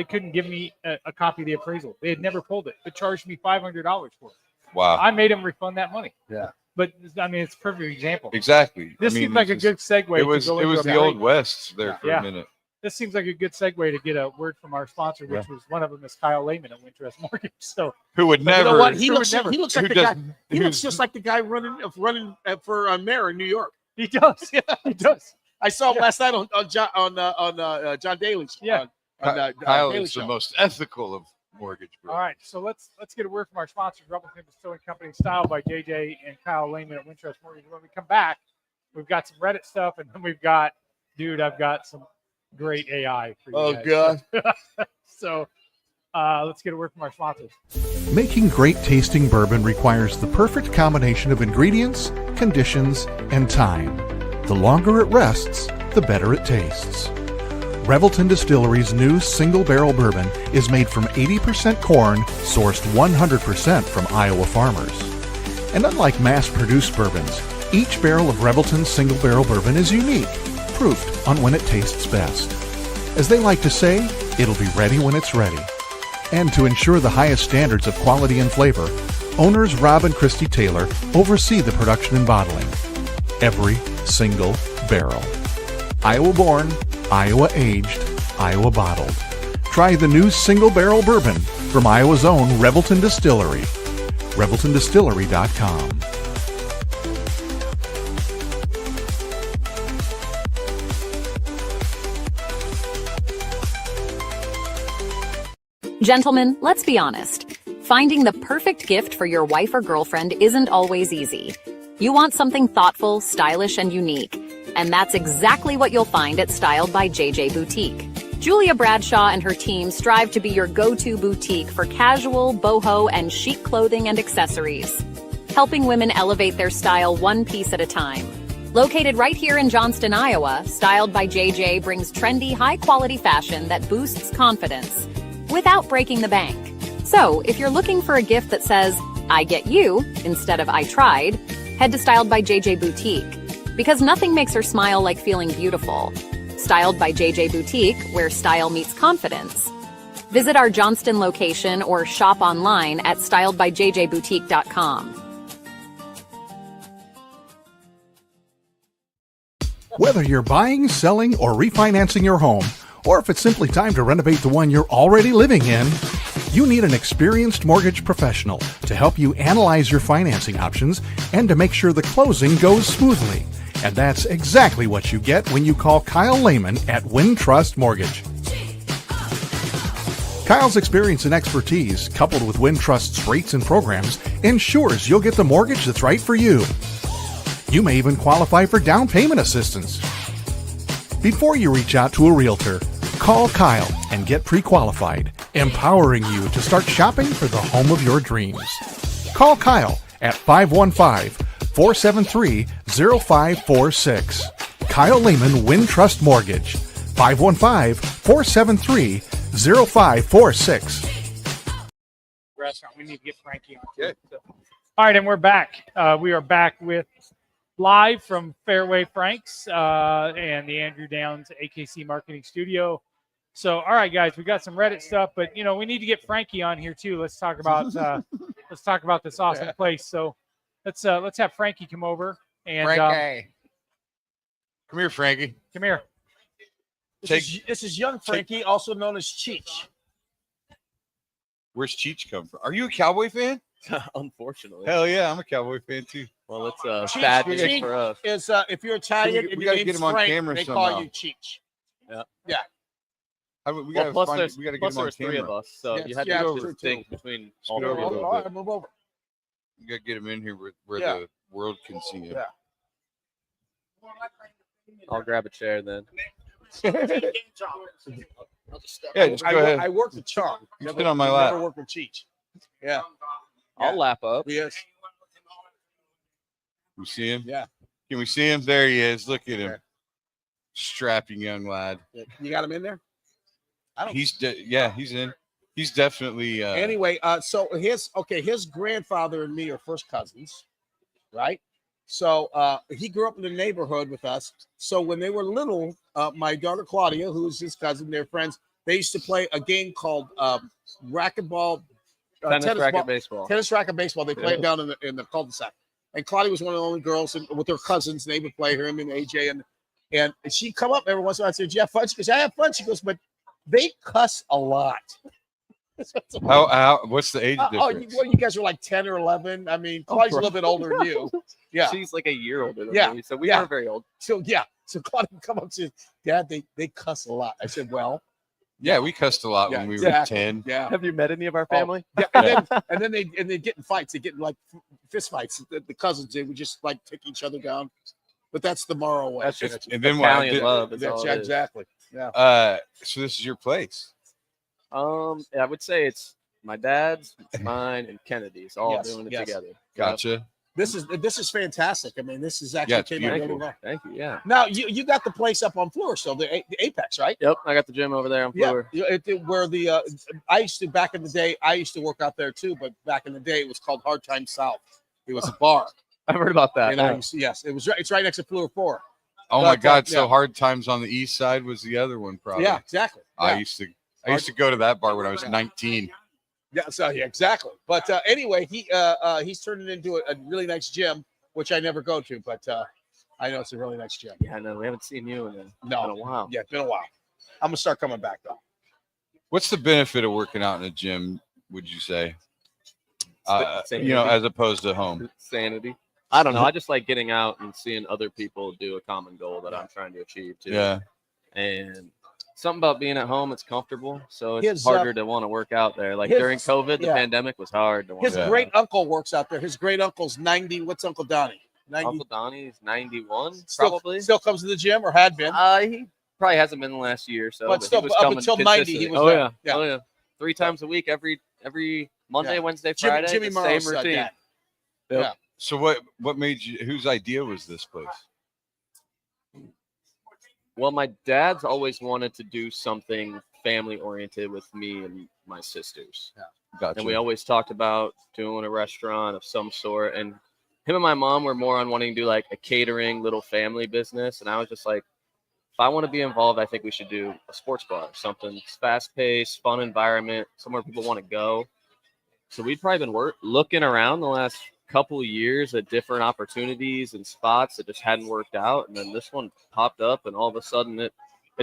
a copy of the appraisal. They had never pulled it. They charged me $500 for it. Wow. I made them refund that money. Yeah. But I mean, it's a perfect example. Exactly. This seems like a good segue. It was the old West there for a minute. This seems like a good segue to get a word from our sponsor, which was one of them is Kyle Lehman at Wintrust Mortgage. So who would never? You know what? He looks like the guy. He who's- looks just like the guy running for mayor in New York. he does. He does. I saw him last night on John Daly's. Yeah. Kyle Daily is the Show. most ethical of mortgage brokers. All right, so let's get a word from our sponsors, Rubbleton Distilling Company, styled by JJ and Kyle Lehman at Wintrust Mortgage. When we come back, we've got some Reddit stuff, and then I've got some great AI for you guys. God. So let's get a word from our sponsors. Making great tasting bourbon requires the perfect combination of ingredients, conditions, and time. The longer it rests, the better it tastes. Revelton Distillery's new single barrel bourbon is made from 80% corn, sourced 100% from Iowa farmers. And unlike mass-produced bourbons, each barrel of Revelton's single barrel bourbon is unique, proofed on when it tastes best. As they like to say, it'll be ready when it's ready. And to ensure the highest standards of quality and flavor, owners Rob and Christy Taylor oversee the production and bottling. Every single barrel. Iowa-born, Iowa-aged, Iowa-bottled. Try the new single barrel bourbon from Iowa's own Revelton Distillery. ReveltonDistillery.com. Gentlemen, let's be honest. Finding the perfect gift for your wife or girlfriend isn't always easy. You want something thoughtful, stylish, and unique. And that's exactly what you'll find at Styled by JJ Boutique. Julia Bradshaw and her team strive to be your go-to boutique for casual, boho, and chic clothing and accessories, helping women elevate their style one piece at a time. Located right here in Johnston, Iowa, Styled by JJ brings trendy, high-quality fashion that boosts confidence without breaking the bank. So, if you're looking for a gift that says, I get you, instead of I tried, head to Styled by JJ Boutique. Because nothing makes her smile like feeling beautiful. Styled by JJ Boutique, where style meets confidence. Visit our Johnston location or shop online at styledbyjjboutique.com. Whether you're buying, selling, or refinancing your home, or if it's simply time to renovate the one you're already living in, you need an experienced mortgage professional to help you analyze your financing options and to make sure the closing goes smoothly. And that's exactly what you get when you call Kyle Lehman at Wintrust Mortgage. Kyle's experience and expertise, coupled with Wintrust's rates and programs, ensures you'll get the mortgage that's right for you. You may even qualify for down payment assistance. Before you reach out to a realtor, call Kyle and get pre-qualified, empowering you to start shopping for the home of your dreams. Call Kyle at 515-473-0546. Kyle Lehman Wintrust Mortgage. 515-473-0546. Restaurant. We need to get Frankie on. So. All right, and we're back. We are back with live from Fairway Franks and the Andrew Downs AKC Marketing Studio. So, all right, guys, we got some Reddit stuff, but we need to get Frankie on here too. Let's talk about this awesome place. So, let's have Frankie come over and Frankie. Come here, Frankie. come here. This is young Frankie, also known as Cheech. Where's Cheech come from? Are you a Cowboy fan? Unfortunately. Hell yeah, I'm a Cowboy fan too. Well, it's Cheech, bad Cheech news for us. is if you're Italian and We your gotta get name's him on Frank, camera they somehow. call you Cheech. We gotta Plus, get there's him on three camera. of us, so Yes, you had yeah, to true, distinct too. between Scoot all over of a little us. bit. Move over. We gotta get him in here where Yeah. the world can see him. Yeah. I'll grab a chair then. Yeah, just go ahead. I work with Chong. Sit on my Never lap. work with Cheech. Yeah. I'll lap up. Yes. We see him? Yeah. Can we see him? There he is. Look at him. Okay. Strapping young lad. You got him in there? I don't. He's in. He's definitely Anyway, so his grandfather and me are first cousins, right? So he grew up in the neighborhood with us. So when they were little, my daughter Claudia, who's his cousin, they're friends. They used to play a game called racquetball, Tennis racket baseball. tennis racket baseball. They play it down in the cul-de-sac. And Claudia was one of the only girls with her cousins. And they would play her and AJ and she'd come up every once in a while and say, "Did you have fun?" She goes, "I have fun." She goes, "But they cuss a lot." how what's the age difference? You guys are like 10 or 11. I mean, Claudia's a little bit older than you. Yeah. She's like a year older than Yeah. me, so we Yeah. weren't very old. So Claudia would come up and say, "Dad, they cuss a lot." I said, "Well, Yeah, we cussed a lot yeah, when we exactly. were 10. Yeah. Have you met any of our Oh, family? Yeah, and then they get in fights. They get in like fist fights. The cousins, they would just like take each other down. But that's the moral way. That's just And then what I Italian did- love. Is all it is. Exactly. Yeah. So this is your place. I would say it's my dad's, mine, and Kennedy's all Yes, doing it yes. together. Gotcha. This is fantastic. I mean, this is actually Yeah, it's came out Thank really you. well. Thank you. Yeah. Now you got the place up on floor, so the Apex, right? Yep. I got the gym over there on floor. Where the I used to back in the day. I used to work out there too, but back in the day it was called Hard Time South. It was a bar, I've heard about that. and I used to, yes, it was. It's right next to floor 4. Oh my But, God! So yeah. Hard Times on the east side was the other one, probably. Yeah, exactly. I Yeah. used to go to that bar when I was 19. Yeah, so yeah, exactly. But anyway, he's turned it into a really nice gym, which I never go to, but I know it's a really nice gym. Yeah, no, we haven't seen you in a while. Yeah, it's been a while. I'm gonna start coming back though. What's the benefit of working out in a gym? Would you say? Sanity. As opposed to home. Sanity. I don't know. I just like getting out and seeing other people do a common goal that I'm trying to achieve too. Yeah. And something about being at home, it's comfortable, so it's His, harder to want to work out there. Like his- during COVID, the yeah. pandemic was hard to want His to. great uncle works out there. His great uncle's 90. What's Uncle Donnie? 90. Uncle Donnie's 91, Still- probably. still comes to the gym or had been. He probably hasn't been the last year or so. But still, he was up coming until 90, he consistently. was Oh there. yeah. Yeah. Oh yeah. 3 times a week, every Monday, Yeah. Wednesday, Friday. Jimmy the Morrow's same routine. dad. Yep. Yeah. So what made you? Whose idea was this place? Well, my dad's always wanted to do something family oriented with me and my sisters. Gotcha. And we always talked about doing a restaurant of some sort. And him and my mom were more on wanting to do like a catering little family business. And I was just like, if I want to be involved, I think we should do a sports bar, something fast paced, fun environment, somewhere people want to go. So we'd probably been looking around the last couple of years at different opportunities and spots that just hadn't worked out. And then this one popped up and all of a sudden it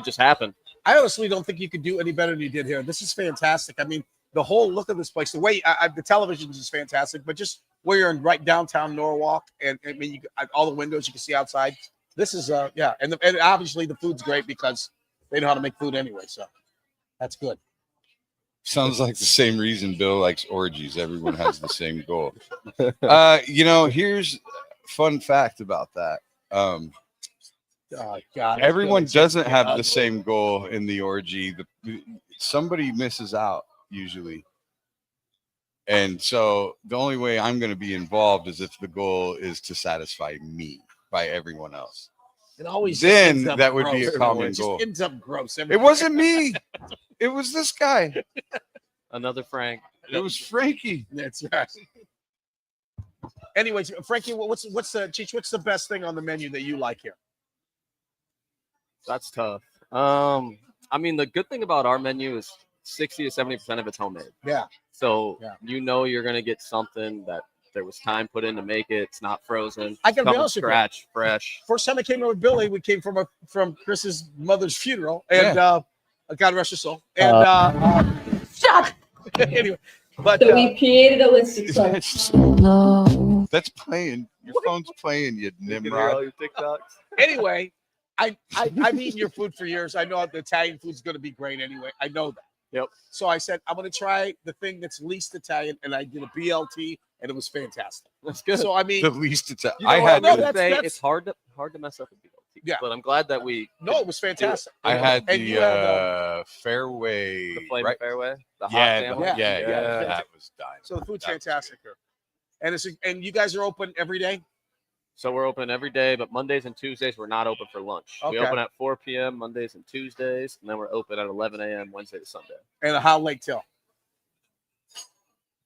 just happened. I honestly don't think you could do any better than you did here. This is fantastic. I mean, the whole look of this place, the way the television is fantastic, but just where you're in right downtown Norwalk, and I mean, all the windows you can see outside. This is and obviously the food's great because they know how to make food anyway. So that's good. Sounds like the same reason Bill likes orgies. Everyone has the same goal. Here's a fun fact about that. God, Everyone doesn't have the same goal in the orgy. Somebody misses out usually. And so the only way I'm going to be involved is if the goal is to satisfy me by everyone else. It always Then ends up that would be a gross. common It just goal. ends up gross. It wasn't me. It was this guy. Another Frank. It was Frankie. That's right. Anyways, Frankie, what's the best thing on the menu that you like here? That's tough. I mean, the good thing about our menu is 60 to 70% of it's homemade. Yeah. So Yeah. you're gonna get something that there was time put in to make it. It's not frozen. I gotta be Come from honest with you. scratch, fresh. First time I came over with Billy, we came from Chris's mother's funeral, and God rest her soul. And Shut. anyway, but So we created a list of songs. That's playing. Your phone's playing, you You can hear Nimrod. all your TikToks. anyway, I've eaten your food for years. I know the Italian food's going to be great anyway. I know that. Yep. So I said I'm going to try the thing that's least Italian, and I did a BLT, and it was fantastic. That's good. So I mean, The least it's. You know I what, had. I The, would say that's- it's hard to mess up a BLT. Yeah. But I'm glad that we no, it was fantastic. I had And you had, the Fairway. the Flame right? Fairway, the hot Yeah, sandwich. yeah. That was dying. so the food's That was fantastic here, and you guys are open every day. So we're open every day, but Mondays and Tuesdays we're not open for lunch. We Okay. open at 4 p.m. Mondays and Tuesdays, and then we're open at 11 a.m. Wednesday to Sunday. And how late till?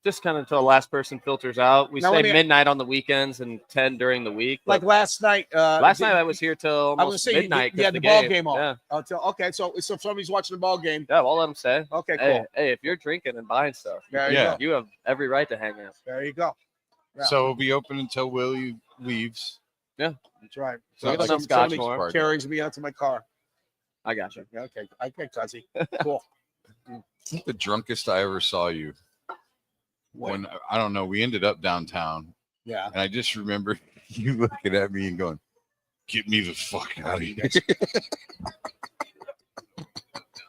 Just kind of until the last person filters out. We Now, say let me- midnight on the weekends and 10 during the week. Like but last night. last night I was here till I was almost saying midnight. you had 'cause the ball game on. Yeah, Until okay, so if somebody's watching the ball game, yeah. I'll let them say. okay, cool. Hey, if you're drinking and buying stuff, There you Yeah. go. you have every right to hang out. There you go. Yeah. So we'll be open until Willie leaves. That's right. So get Sounds enough like scotch somebody's for him. party. Carries me out to my car. I got you. Okay, Cuzzy. Cool. The drunkest I ever saw you. When I don't know, we ended up downtown, Yeah. and I just remember you looking at me and going, "Get me the fuck out of here!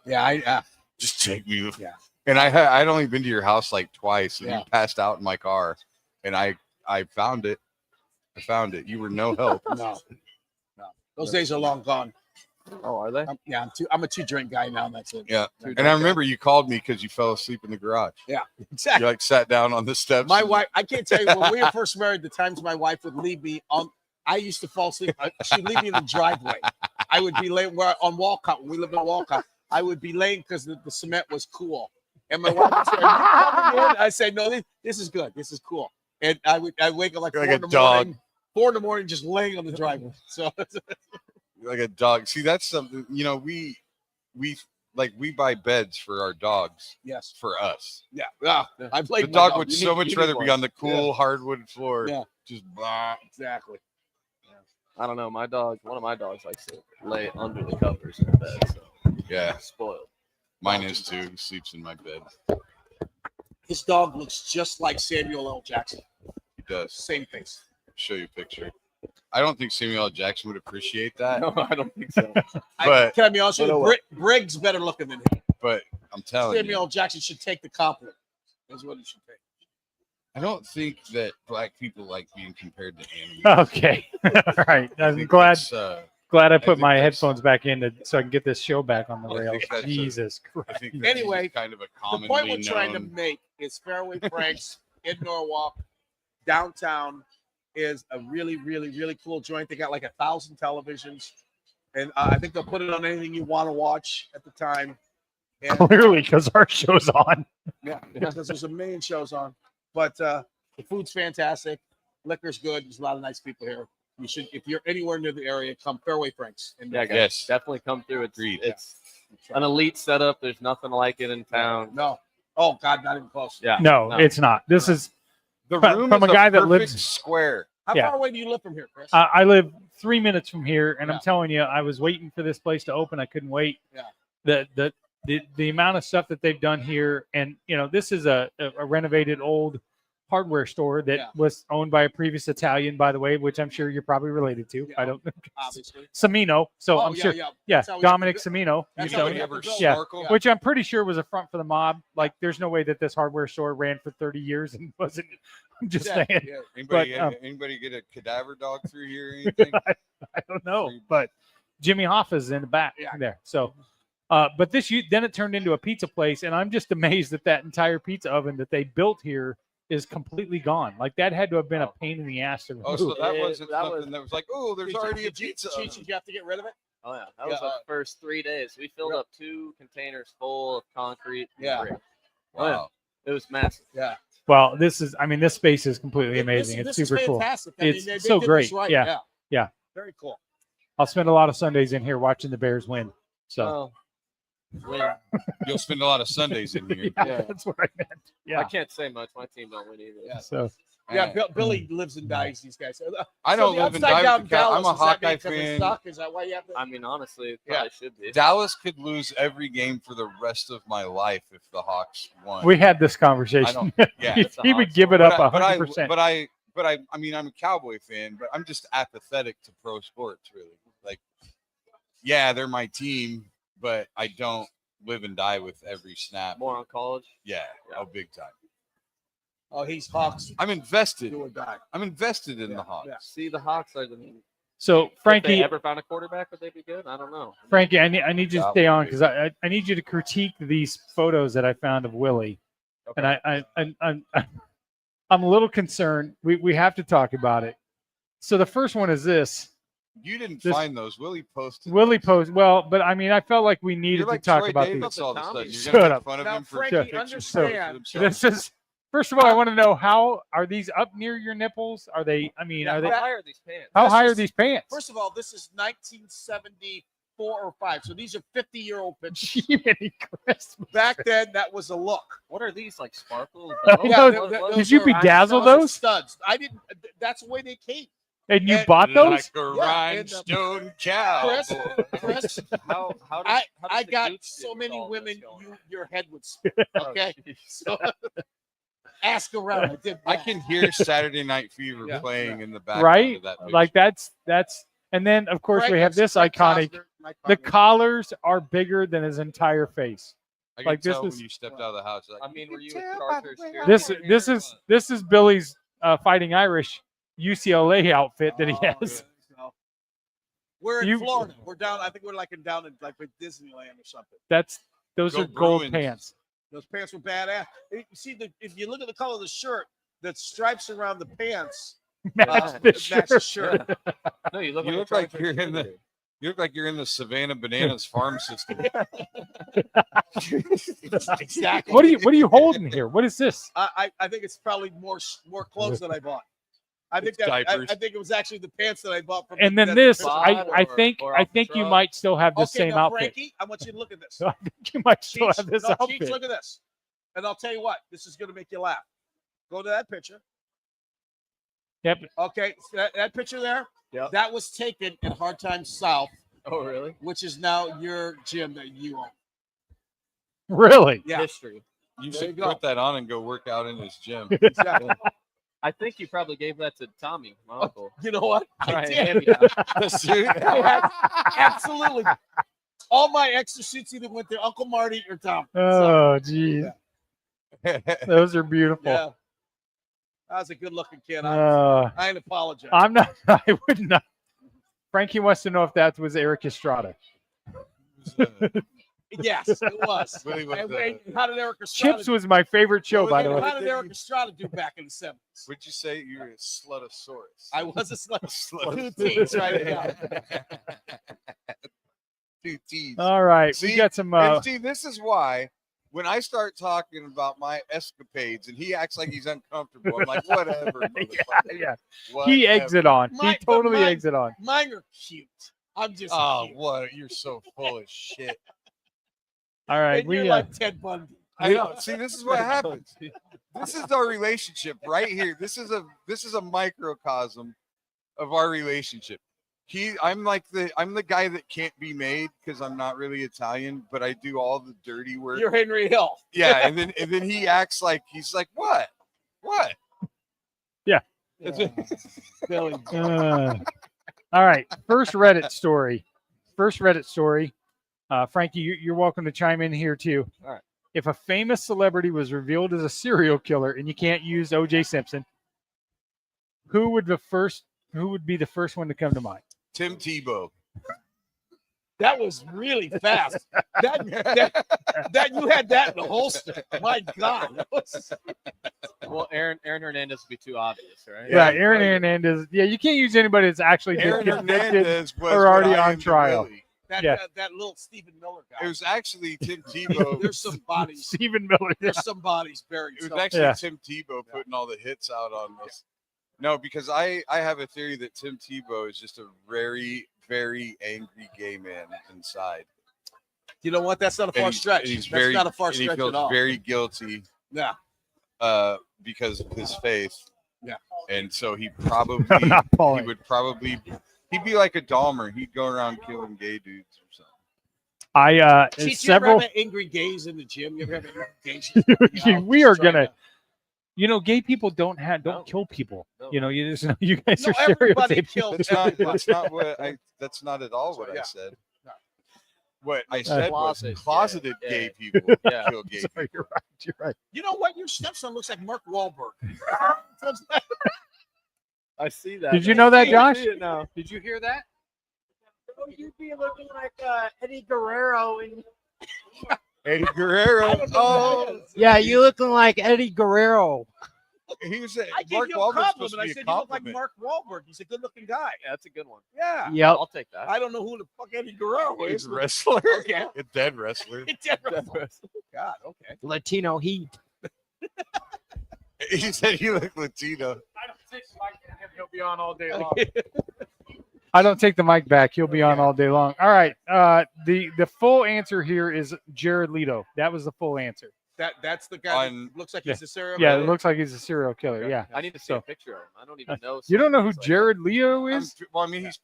Yeah. Just take me." Yeah. And I'd only been to your house like twice, and Yeah. you passed out in my car, and I found it. I found it. You were no help. No. Those days are long gone. Oh, are they? I'm a 2-drink guy now. That's it. Yeah. And I remember you called me because you fell asleep in the garage. Exactly. You like sat down on the steps. My and- wife, I can't tell you when we were first married, the times my wife would leave me on. I used to fall asleep. She'd leave me in the driveway. I would be laying on Walcott. When we lived on Walcott, I would be laying because the cement was cool. And my wife would say, "Are you coming in?" I said, "No, this is good. This is cool." And I wake up like You're 4 like in a the dog. morning. 4 in the morning, just laying on the driveway. So like a dog. See, that's something, we buy beds for our dogs yes, for us. yeah. I played The my dog dog. would You so need- much you rather need be one. on the cool hardwood floor. Yeah. Just blah. Exactly. I don't know. One of my dogs likes to lay under the covers in bed. So Yeah. spoiled. Mine is too. He sleeps in my bed. His dog looks just like Samuel L. Jackson. He does. Same face. Show you a picture. I don't think Samuel L. Jackson would appreciate that. No, I don't think so. But- Can I be honest with But you? oh well. Briggs better looking than him. But I'm telling Samuel you, L. Jackson should take the compliment. That's what he should take. I don't think that black people like being compared to animals. Okay. All right. I I'm think glad that's, I put think my that's- headphones back in so I can get this show back on the I rails. think that's a- Jesus I Christ. think that's Anyway, kind of a The commonly point we're trying to known. make is Fairway Franks in Norwalk, downtown, is a really, really, really cool joint. They got like 1,000 televisions, and I think they'll put it on anything you want to watch at the time. And Clearly, because our show's on. yeah, because there's a million shows on. But the food's fantastic, liquor's good. There's a lot of nice people here. You should, if you're anywhere near the area, come Fairway Franks. And Yeah, guys, Yes. definitely come through. Agreed. It's an elite setup. There's nothing like it in town. no, oh God, not even close. Yeah. No, it's not. This is The From- room from is a guy that perfect lives- square. How Yeah. far away do you live from here, Chris? I live 3 minutes from here, and Yeah. I'm telling you, I was waiting for this place to open. I couldn't wait. Yeah. The amount of stuff that they've done here, and this is a renovated old hardware store that Yeah. was owned by a previous Italian, by the way, which I'm sure you're probably related to. Yeah. I don't Obviously. Samino. So Oh, I'm sure. Yeah. Yeah, That's how we- Dominic Samino. That's you how know, we have to build. Yeah. Snorkel? Which I'm pretty sure was a front for the mob. Like, there's no way that this hardware store ran for 30 years and wasn't. I'm just Yeah, saying. yeah. Anybody, But, anybody get a cadaver dog through here? Or anything? I don't know, but Jimmy Hoffa's in the back Yeah. there. So, but then it turned into a pizza place, and I'm just amazed that entire pizza oven that they built here is completely gone. Like that had to have been a pain in the ass to remove. Oh, so that It- wasn't that something that was like, oh, there's already a pizza. Did you have to get rid of it? Oh yeah, that was the first 3 days. We filled up 2 containers full of concrete. and Yeah. brick. Wow. It was massive. Yeah. Well, this space is completely amazing. This It's is super cool. fantastic. I mean, It's they so did great. this right. Yeah. Yeah. Very cool. I'll spend a lot of Sundays in here watching the Bears win. So Oh, win. You'll spend a lot of Sundays in here. yeah, that's what I meant. I Yeah. can't say much. My team don't win either. Yeah. So Yeah, Billy lives and dies. These guys. I So don't the live and upside die down with the Cow. I'm a Dallas, does that Hawkeye mean 'cause they fan. suck? Is that why you have to? I mean, honestly, it Yeah. probably should be. Dallas could lose every game for the rest of my life if the Hawks won. we had this I conversation. don't. Yeah. he would give it But up I, 100%. I mean, I'm a Cowboy fan, but I'm just apathetic to pro sports, really. Like, yeah, they're my team, but I don't live and die with every snap. More on college. Yeah, oh, big time. Oh, he's Hawks. I'm invested. Do or die. I'm invested in the Hawks. Yeah. See, the Hawks are the. So If Frankie, they ever found a quarterback, would they be good? I don't know. Frankie, I need you to That stay would on be- because I need you to critique these photos that I found of Willie, and I'm a little concerned. We have to talk about it. So the first one is this. You didn't This- find those. Willie posted. Willie those. posed well, but I mean, I felt like we needed You're like to talk Troy about Davis these. all of a sudden. You're Shut gonna up. make fun of Now, him for Frankie, pictures understand. of himself. This is first of all, I want to know how are these up near your nipples? Are they? I mean, Yeah, are they? How high are these pants? How This high are is- these pants? First of all, this is 1974 or 5. So these are 50-year-old pictures. Jiminy Christmas. Back then, that was a look. What are these like sparkles? Yeah, th- th- What- Did you are- bedazzle those are those? studs? I didn't. That's the way they came. And you and- bought those? Like a Yeah, rhinestone cow. Chris, How does, I how does the got gooch so do with many all this women. going Your head would spin. on? Okay, Oh, jeez. so ask around. I did. I that. can hear Saturday Night Fever Yeah. playing in the background Right? of that picture. Like that's and then of course we have Frank this iconic. Cosner, Mike The Cosner. collars are bigger than his entire face. I can like, this tell is- when you stepped out of the house. Like, I mean, were you can a tell by the Chargers way cheerleader? I This look this or is what? this is Billy's Fighting Irish UCLA outfit that he Oh, has. so- We're in You- Florida. We're down. I think we're down in like with Disneyland or something. Those Go are gold Bruins. pants. Those pants were badass. You see, if you look at the color of the shirt, the stripes around the pants Match the match the shirt. shirt. No, you look You like look a like Chargers you're in the- cheerleader. You look like you're in the Savannah Bananas farm system. Exactly. What are you holding here? What is this? I think it's probably more clothes that I bought. I think It's that I diapers. think it was actually the pants that I bought from. And then that- this, that- I or- think or I off the think you truck. might still have the Okay, same now, outfit. Frankie, I want you to look at this. I think you might still Cheech, have this no, Cheech, outfit. look at this, and I'll tell you what. This is going to make you laugh. Go to that picture. Yep. Okay, so that picture there. Yep. That was taken in Hard Times South, Oh, really? which is now your gym that you own. Really? Yeah. History. You There you should go. put that on and go work out in his gym. Exactly. I think you probably gave that to Tommy, my uncle. You know what? I Right, did. hand me down. The suit. Absolutely. All my extra suits either went to Uncle Marty or Tom. Oh, geez. Those are beautiful. Yeah. That was a good looking kid. Uh, I ain't apologize. I'm not. I would not. Frankie wants to know if that was Eric Estrada. Yes, it was. Willie was And the- how did Eric Estrada Chips was my favorite show, by the way. How did Eric Estrada do back in the 70s? Would you say you're a slutosaurus? I was a slut. Slut. Two teams right now. 2 T's. All right, we See? got some. And see, this is why when I start talking about my escapades and he acts like he's uncomfortable, I'm like, whatever. motherfucker. yeah, Whatever. he eggs it on. He Mine- totally mine- eggs it on. Mine are cute. I'm just Oh, cute. what? You're so full of shit. All right, And you're we like Ted Bundy. I know. See, this is what happens. This is our relationship right here. This is a microcosm of our relationship. I'm the guy that can't be made because I'm not really Italian, but I do all the dirty work. You're Henry Hill. Yeah, and then he acts like he's like, what? Yeah. Billy. All right, first Reddit story. Frankie, you're welcome to chime in here too. All right. If a famous celebrity was revealed as a serial killer and you can't use O.J. Simpson, who would be the first one to come to mind? Tim Tebow. That was really fast. That you had that in the holster. My God. That was- Well, Aaron Hernandez would be too obvious, right? Yeah, Aaron Hernandez. Yeah, you can't use anybody that's actually Aaron convicted Hernandez was or already what I on am to trial. Willie. That little Stephen Miller guy. It was actually Tim Tebow. There's some bodies. Stephen Miller. Yeah. There's some bodies buried. It was somewhere. actually Yeah. Tim Tebow putting all the hits out on us. No, because I have a theory that Tim Tebow is just a very, very angry gay man inside. You know what? That's not a far stretch. And he's That's very, not a far and he stretch feels at all. very guilty Yeah. because of his faith. Yeah. And so he probably Not Paulie. he'd be like a Dahmer. He'd go around killing gay dudes or something. See, Several. you ever have angry gays in the gym? You ever have angry gays? We are gonna. You know, gay people don't kill people. No. You know, you guys No, are everybody stereotyping. kills That's not what that's not at all what I said. No. What I said was Closet, closeted yeah. gay people Yeah. kill gay Sorry, people. you're right. You know what? Your stepson looks like Mark Wahlberg. I see that. Did you know that, Josh? No. Did you hear that? You'd be looking like Eddie Guerrero. Eddie Guerrero. Oh, Yeah, you looking like Eddie Guerrero. he was a, I gave Mark you a Wahlberg's supposed compliment. to I be a said you look like compliment. Mark Wahlberg. He's a good-looking guy. Yeah, that's a good one. Yeah. Yep. I'll take that. I don't know who the fuck Eddie Guerrero He's is. a wrestler. Okay. A dead wrestler. God, okay. Latino Heat. He said he looked Latino. I don't take the mic back. He'll be on all day long. I don't take the mic back. He'll be on all day long. All right. The full answer here is Jared Leto. That was the full answer. That's the guy On- that looks like he's a serial Yeah, killer. it looks like he's a serial killer. Yeah. I need to see So- a picture of him. I don't even know. You don't know who something like Jared Leto is? Well, I mean, he's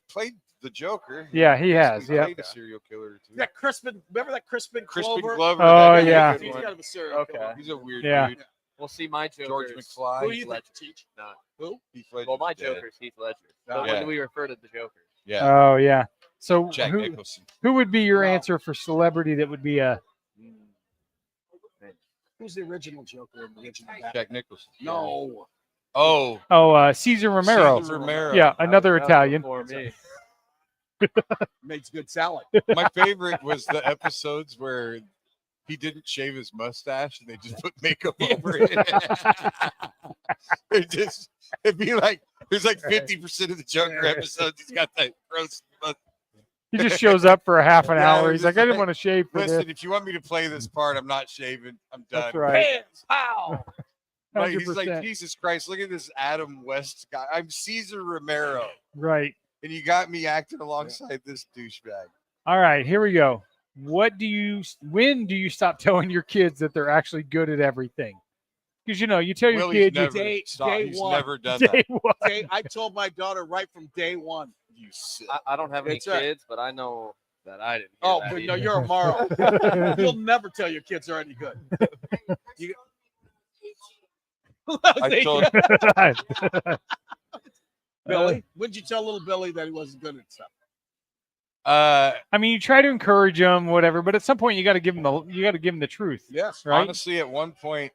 played the Joker. Yeah, he has. He Yeah. played a serial killer or two. That Crispin, remember that Crispin Crispin Glover? Glover. Oh, that yeah. guy's a He's good kind one. of a serial Okay. killer. He's a weird Yeah. dude. that. We'll see my Joker. George Who McFly. do you think? Ledger. Teach? No. Who? Heath Ledger's Well, my dead. Joker's Heath Ledger. Oh, But yeah. when we refer to the Joker. Yeah. Oh, yeah. So Jack who Nicholson. would be your Wow. answer for celebrity that would be a Who's the original Joker? The original Batman? Jack Nicholson. No. Oh, Caesar Romero? Cesar Romero. Yeah, another Italian. For me. Makes good salad. My favorite was the episodes where he didn't shave his mustache and they just put makeup over it. It'd be like there's like 50% of the Joker episodes. He's got that gross mustache. He just shows up for a half an Yeah, hour. it He's was like, I didn't like, want to shave for Listen, this. if you want me to play this part, I'm not shaving. I'm done. That's right. Hands, pow. Like, he's like, 100%. Jesus Christ, look at this Adam West guy. I'm Caesar Romero. Right. And you got me acting alongside this douchebag. All right, here we go. When do you stop telling your kids that they're actually good at everything? Because you tell your Willie's kids never day stopped. He's one. never done day that. one. I told my daughter right from day one. You sick. I don't have any That's right. kids, but I know that I didn't. Hear Oh, that but either. no, you're a moral. You'll never tell your kids are any good. I told Billy, when'd you tell little Billy that he wasn't good at stuff? I mean, you try to encourage them, whatever, but at some point you got to give them the truth, Yes. right? honestly, at one point,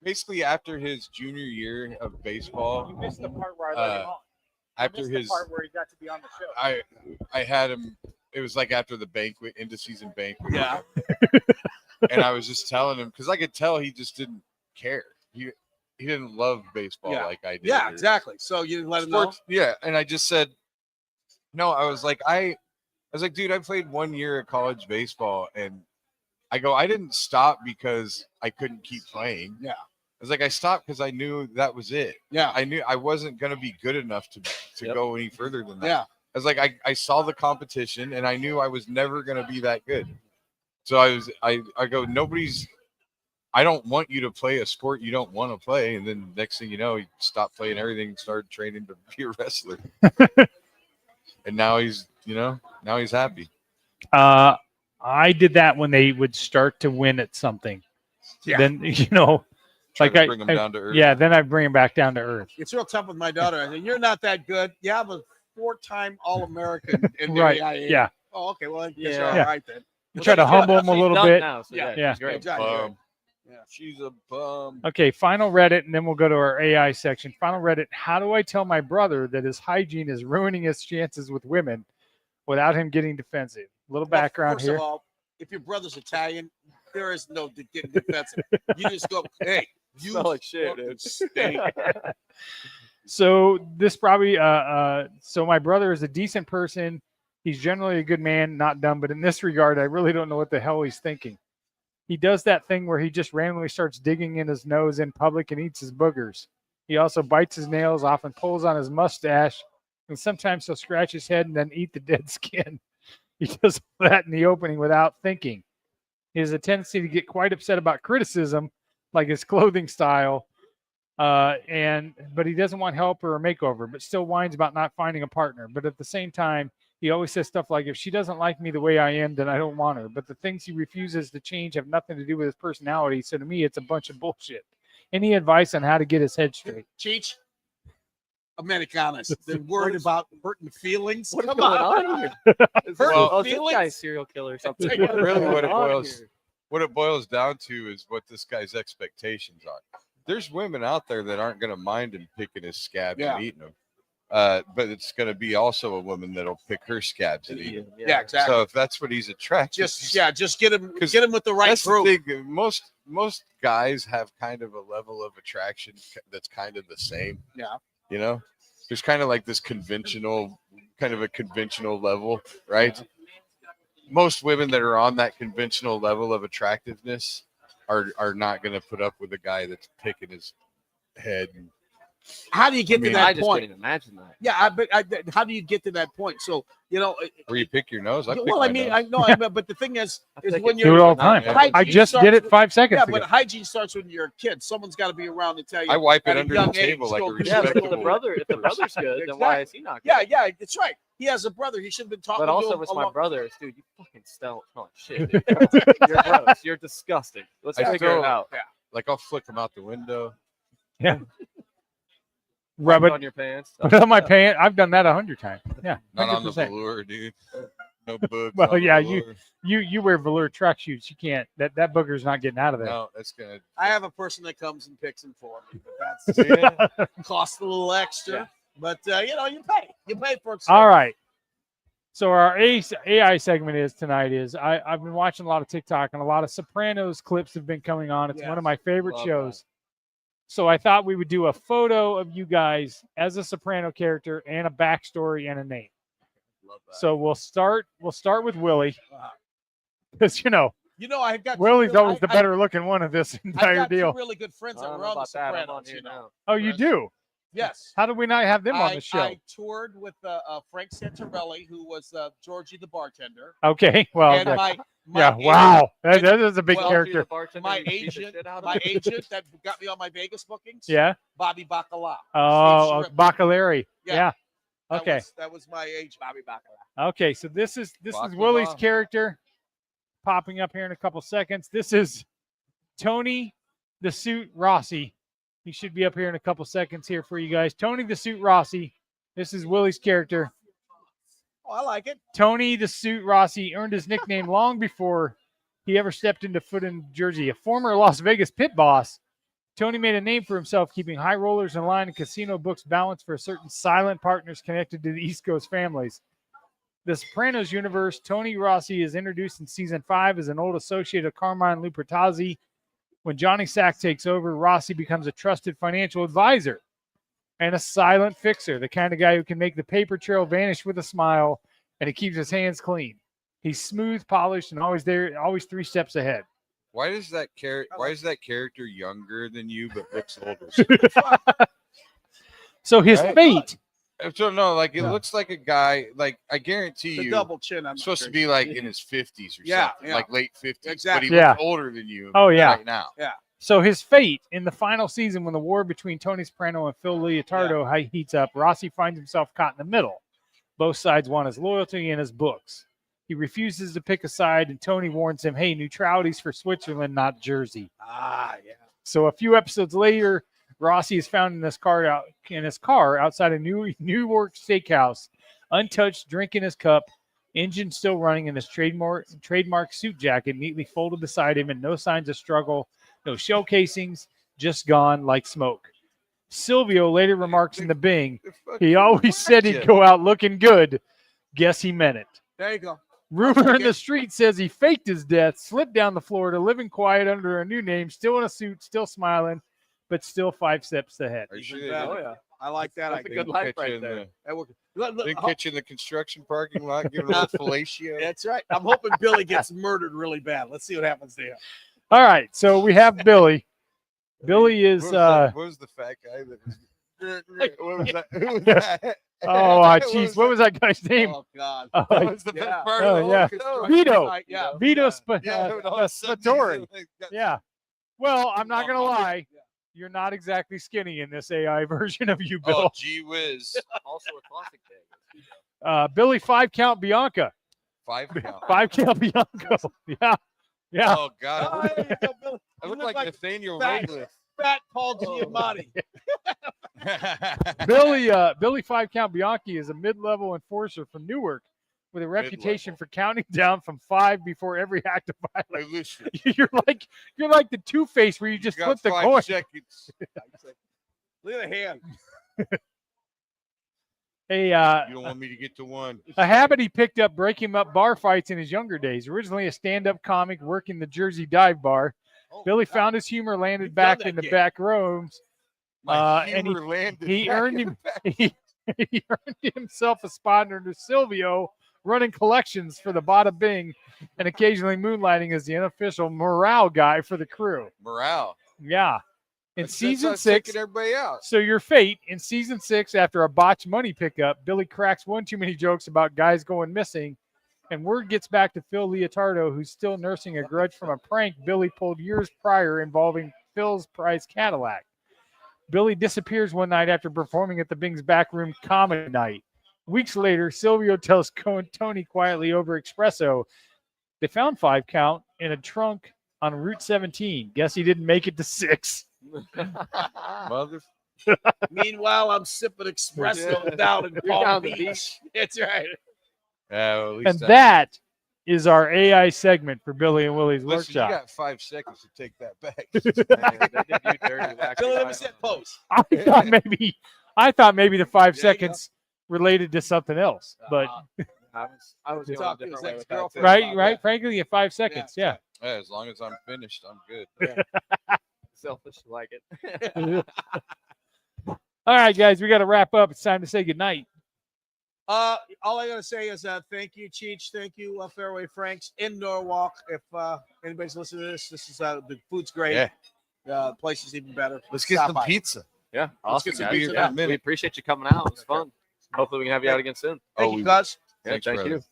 basically after his junior year of baseball, You missed the part where I let him on. after his, where he got to be on the show. I had him. It was like after the banquet, end of season banquet. Yeah. And I was just telling him because I could tell he just didn't care. He didn't love baseball Yeah. like I did. Yeah, or exactly. So you didn't let him know? sports. Yeah, and I just said, no. I was like, dude, I played 1 year of college baseball, and I didn't stop because I couldn't keep playing. Yeah. I was like, I stopped because I knew that was it. Yeah. I knew I wasn't gonna be good enough to Yep. go any further than that. Yeah. I was like, I saw the competition and I knew I was never gonna be that good. So I go, I don't want you to play a sport you don't want to play. And then next thing you know, he stopped playing everything and started training to be a wrestler. And now he's happy. I did that when they would start to win at something. Yeah. Then Trying to bring him down to earth. Yeah, then I bring him back down to earth. It's real tough with my daughter. I said, you're not that good. You have a 4-time All-American in the Right. AIA. Yeah. Oh, okay. Well, I guess Yeah. you're all Yeah. right then. You try to humble him a She's little done bit. now, so Yeah. yeah, Yeah. she's great. Exactly. Bum. Yeah. She's a bum. Okay, final Reddit, and then we'll go to our AI section. Final Reddit. How do I tell my brother that his hygiene is ruining his chances with women without him getting defensive? A little Well, background first here. of all, if your brother's Italian, there is no getting defensive. You just go, hey, You Smell like shit, fucking dude. stink. So this probably so my brother is a decent person. He's generally a good man, not dumb, but in this regard, I really don't know what the hell he's thinking. He does that thing where he just randomly starts digging in his nose in public and eats his boogers. He also bites his nails, often pulls on his mustache, and sometimes he'll scratch his head and then eat the dead skin. He does that in the opening without thinking. He has a tendency to get quite upset about criticism, like his clothing style, but he doesn't want help or a makeover, but still whines about not finding a partner. But at the same time, he always says stuff like, if she doesn't like me the way I am, then I don't want her. But the things he refuses to change have nothing to do with his personality. So to me, it's a bunch of bullshit. Any advice on how to get his head straight? Cheech, Americanas. They're worried about hurting feelings. What's Come going on. on here? Hurting This feelings? guy's serial killer or something. Really, what it on boils here? what it boils down to is what this guy's expectations are. There's women out there that aren't going to mind him picking his scabs Yeah. and eating them. But it's going to be also a woman that'll pick her scabs and eat them. Yeah, exactly. So if that's what he's attracted, just get him with the right that's group. the thing. Most guys have kind of a level of attraction that's kind of the same. Yeah. You know, there's kind of like this conventional level, right? Most women that are on that conventional level of attractiveness are not going to put up with a guy that's picking his head. How do you get to that I just point? couldn't imagine that. Yeah, how do you get to that point? So Where you pick your nose. well, I mean, I know, but the thing is when Do you're it all the time. hygiene I just did it starts 5 seconds Yeah, ago. but hygiene starts when you're a kid. Someone's got to be around to tell you. I wipe it at a under the young table age, like a don't do Yeah, this. but if the brother's good, then why is he not good? Yeah, that's right. He has a brother. He should have been talking. But also, to him with a my long- brother, it's, dude, you fucking smell like shit. Dude. You're gross. You're disgusting. Let's I figure still- it out. Like I'll flick them out the window. Yeah. Rub Wipe it on your pants. Put it on my pants. I've done that 100 times. Yeah. Not on the 100%. velour, dude. No bugs. Well, on the yeah, velour. you wear velour track shoes. You can't. That booger's not getting out of there. No, that's gonna. I have a person that comes and picks him for me, but that's costs a little extra. Yeah. But you pay for it. All right. So our AI segment I've been watching a lot of TikTok and a lot of Sopranos clips have been coming on. It's one of my favorite Love shows. So I thought we would do a photo of you guys as a Soprano character and a backstory and a name. Love that. So we'll start with Willie, because I've got Willie's always the better looking one of this I've entire got deal. two really good friends I that don't were know on The about that. I'm on Sopranos. here now. Oh, you do? Yes. How did we not have them on the show? I toured with Frank Santarelli, who was Georgie the bartender. Okay, well, And okay. my Yeah, agent- wow, that is a big Well, character. My agent that got me on my Vegas bookings. Yeah. Bobby Bacala. Oh, Steve Sharif. Bacalari. Yeah. That Okay. that was my agent, Bobby Bacala. Okay, so this is Baklava. Willie's character popping up here in a couple seconds. This is Tony the Suit Rossi. He should be up here in a couple seconds here for you guys. Tony the Suit Rossi. This is Willie's character. Oh, I like it. Tony the Suit Rossi earned his nickname long before he ever stepped into foot in Jersey. A former Las Vegas pit boss, Tony made a name for himself keeping high rollers in line and casino books balanced for certain silent partners connected to the East Coast families. The Sopranos universe, Tony Rossi is introduced in season 5 as an old associate of Carmine Lupertazzi. When Johnny Sack takes over, Rossi becomes a trusted financial advisor and a silent fixer, the kind of guy who can make the paper trail vanish with a smile, and he keeps his hands clean. He's smooth, polished, and always 3 steps ahead. Why is that character younger than you but looks older? So his Right? fate. So no, like it looks like a guy. Like I guarantee The you, double chin. I'm supposed to be like in his 50s or Yeah, something, yeah. like late 50s. Exactly. But he looks older than you. Oh, yeah. Right now. Yeah. So his fate in the final season, when the war between Tony Soprano and Phil Leotardo heats up, Rossi finds himself caught in the middle. Both sides want his loyalty and his books. He refuses to pick a side, and Tony warns him, hey, neutrality's for Switzerland, not Jersey. Ah, yeah. So a few episodes later, Rossi is found in his car outside a New York steakhouse, untouched, drink in his cup, engine still running, in his trademark suit jacket neatly folded beside him, and no signs of struggle, no shell casings, just gone like smoke. Silvio later remarks in the Bing, he always said he'd go out looking good. Guess he meant it. There you go. Rumor in the street says he faked his death, slipped down the Florida, living quiet under a new name, still in a suit, still smiling. but still 5 steps ahead. Are you sure Even they better. didn't- yeah. I like that. That's a idea. good life catch you right in there. That worked. Look, Didn't catch you in the construction parking lot giving a little fellatio. That's right. I'm hoping Billy gets murdered really bad. Let's see what happens there. All right, so we have Billy. Billy is What was the fat guy that was? What was that? Who was that? geez, what was that guy's name? Oh God. That was the best part of the whole yeah. show. Vito. Yeah. Vito Yeah, all of a sudden he's Spatori. like, Yeah. Well, I'm not gonna lie. You're not exactly skinny in this AI version of you, Bill. Oh, gee whiz. Also a classic tag. Billy 5-count Bianca. 5 count. 5-count Bianca. Yeah. Yeah. Oh, God. Oh, there you go, Billy. I You look look like Nathaniel fat. Rateliff. Fat Paul Giamatti. Billy 5-count Bianchi is a mid-level enforcer from Newark with a reputation for counting down from 5 before every act of Hey, violence. listen. You're like the Two-Face where you just You flip got the 5 coin. seconds. Look at the hand. A You don't want me to get to 1. a habit he picked up breaking up bar fights in his younger days. Originally a stand-up comic working the Jersey Dive Bar, Billy found his humor landed You've back done that in the gig. back rooms. My And humor landed. he back earned in him the back. he earned himself a spot under Silvio running collections for the Bada Bing and occasionally moonlighting as the unofficial morale guy for the crew. Morale. Yeah. In That's season us 6, taking everybody out. so your fate in season 6, after a botched money pickup, Billy cracks one too many jokes about guys going missing, and word gets back to Phil Leotardo, who's still nursing a grudge from a prank Billy pulled years prior involving Phil's prize Cadillac. Billy disappears one night after performing at the Bing's backroom comedy night. Weeks later, Silvio tells Tony quietly over espresso they found 5-count in a trunk on Route 17. Guess he didn't make it to 6. Mother. Meanwhile, I'm sipping espresso down in You're Palm down the Beach. beach. That's right. Well, at least And that is our AI segment for Billy and Willie's Listen, workshop. you got 5 seconds to take that back. Man, they did you dirty, wacky Billy, let me guy. see that pose. I thought maybe the 5 There you go. seconds related to something else, but I was going a Talk to different his way with that, too. ex-girlfriend. right, frankly, at 5 seconds, yeah. Yeah, as long as I'm finished, I'm good. Selfish like it. All right, guys, we got to wrap up. It's time to say goodnight. All I gotta say is thank you, Cheech. Thank you, Fairway Franks in Norwalk. If anybody's listening to this is the food's great. Yeah. The place is even better. Let's get Stop some by. pizza. Yeah, Let's awesome. get some guys. pizza Yeah, in a minute. we appreciate you coming out. It was fun. Hopefully, we can have you out again soon. Thank Oh, you, we- Gus. Yeah, Thanks, thank brother. you.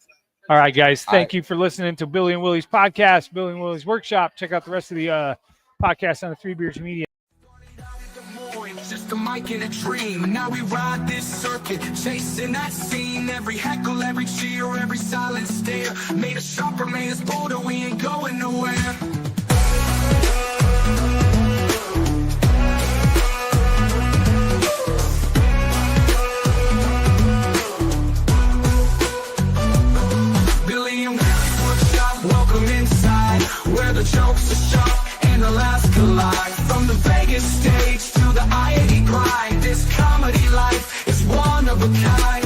All right, guys, thank you for listening to Billy and Willie's podcast, Billy and Willie's Workshop. Check out the rest of the podcast on the Three Beers Media. Just a mic and a dream, and now we ride this circuit, chasing that scene. Every heckle, every cheer, every silent stare made us sharper, made us bolder. We ain't going nowhere. Billy and Willie's Workshop, welcome inside, where the jokes are sharp and the laughs collide. From the Vegas stage to the I-80 grind, this comedy life is one of a kind.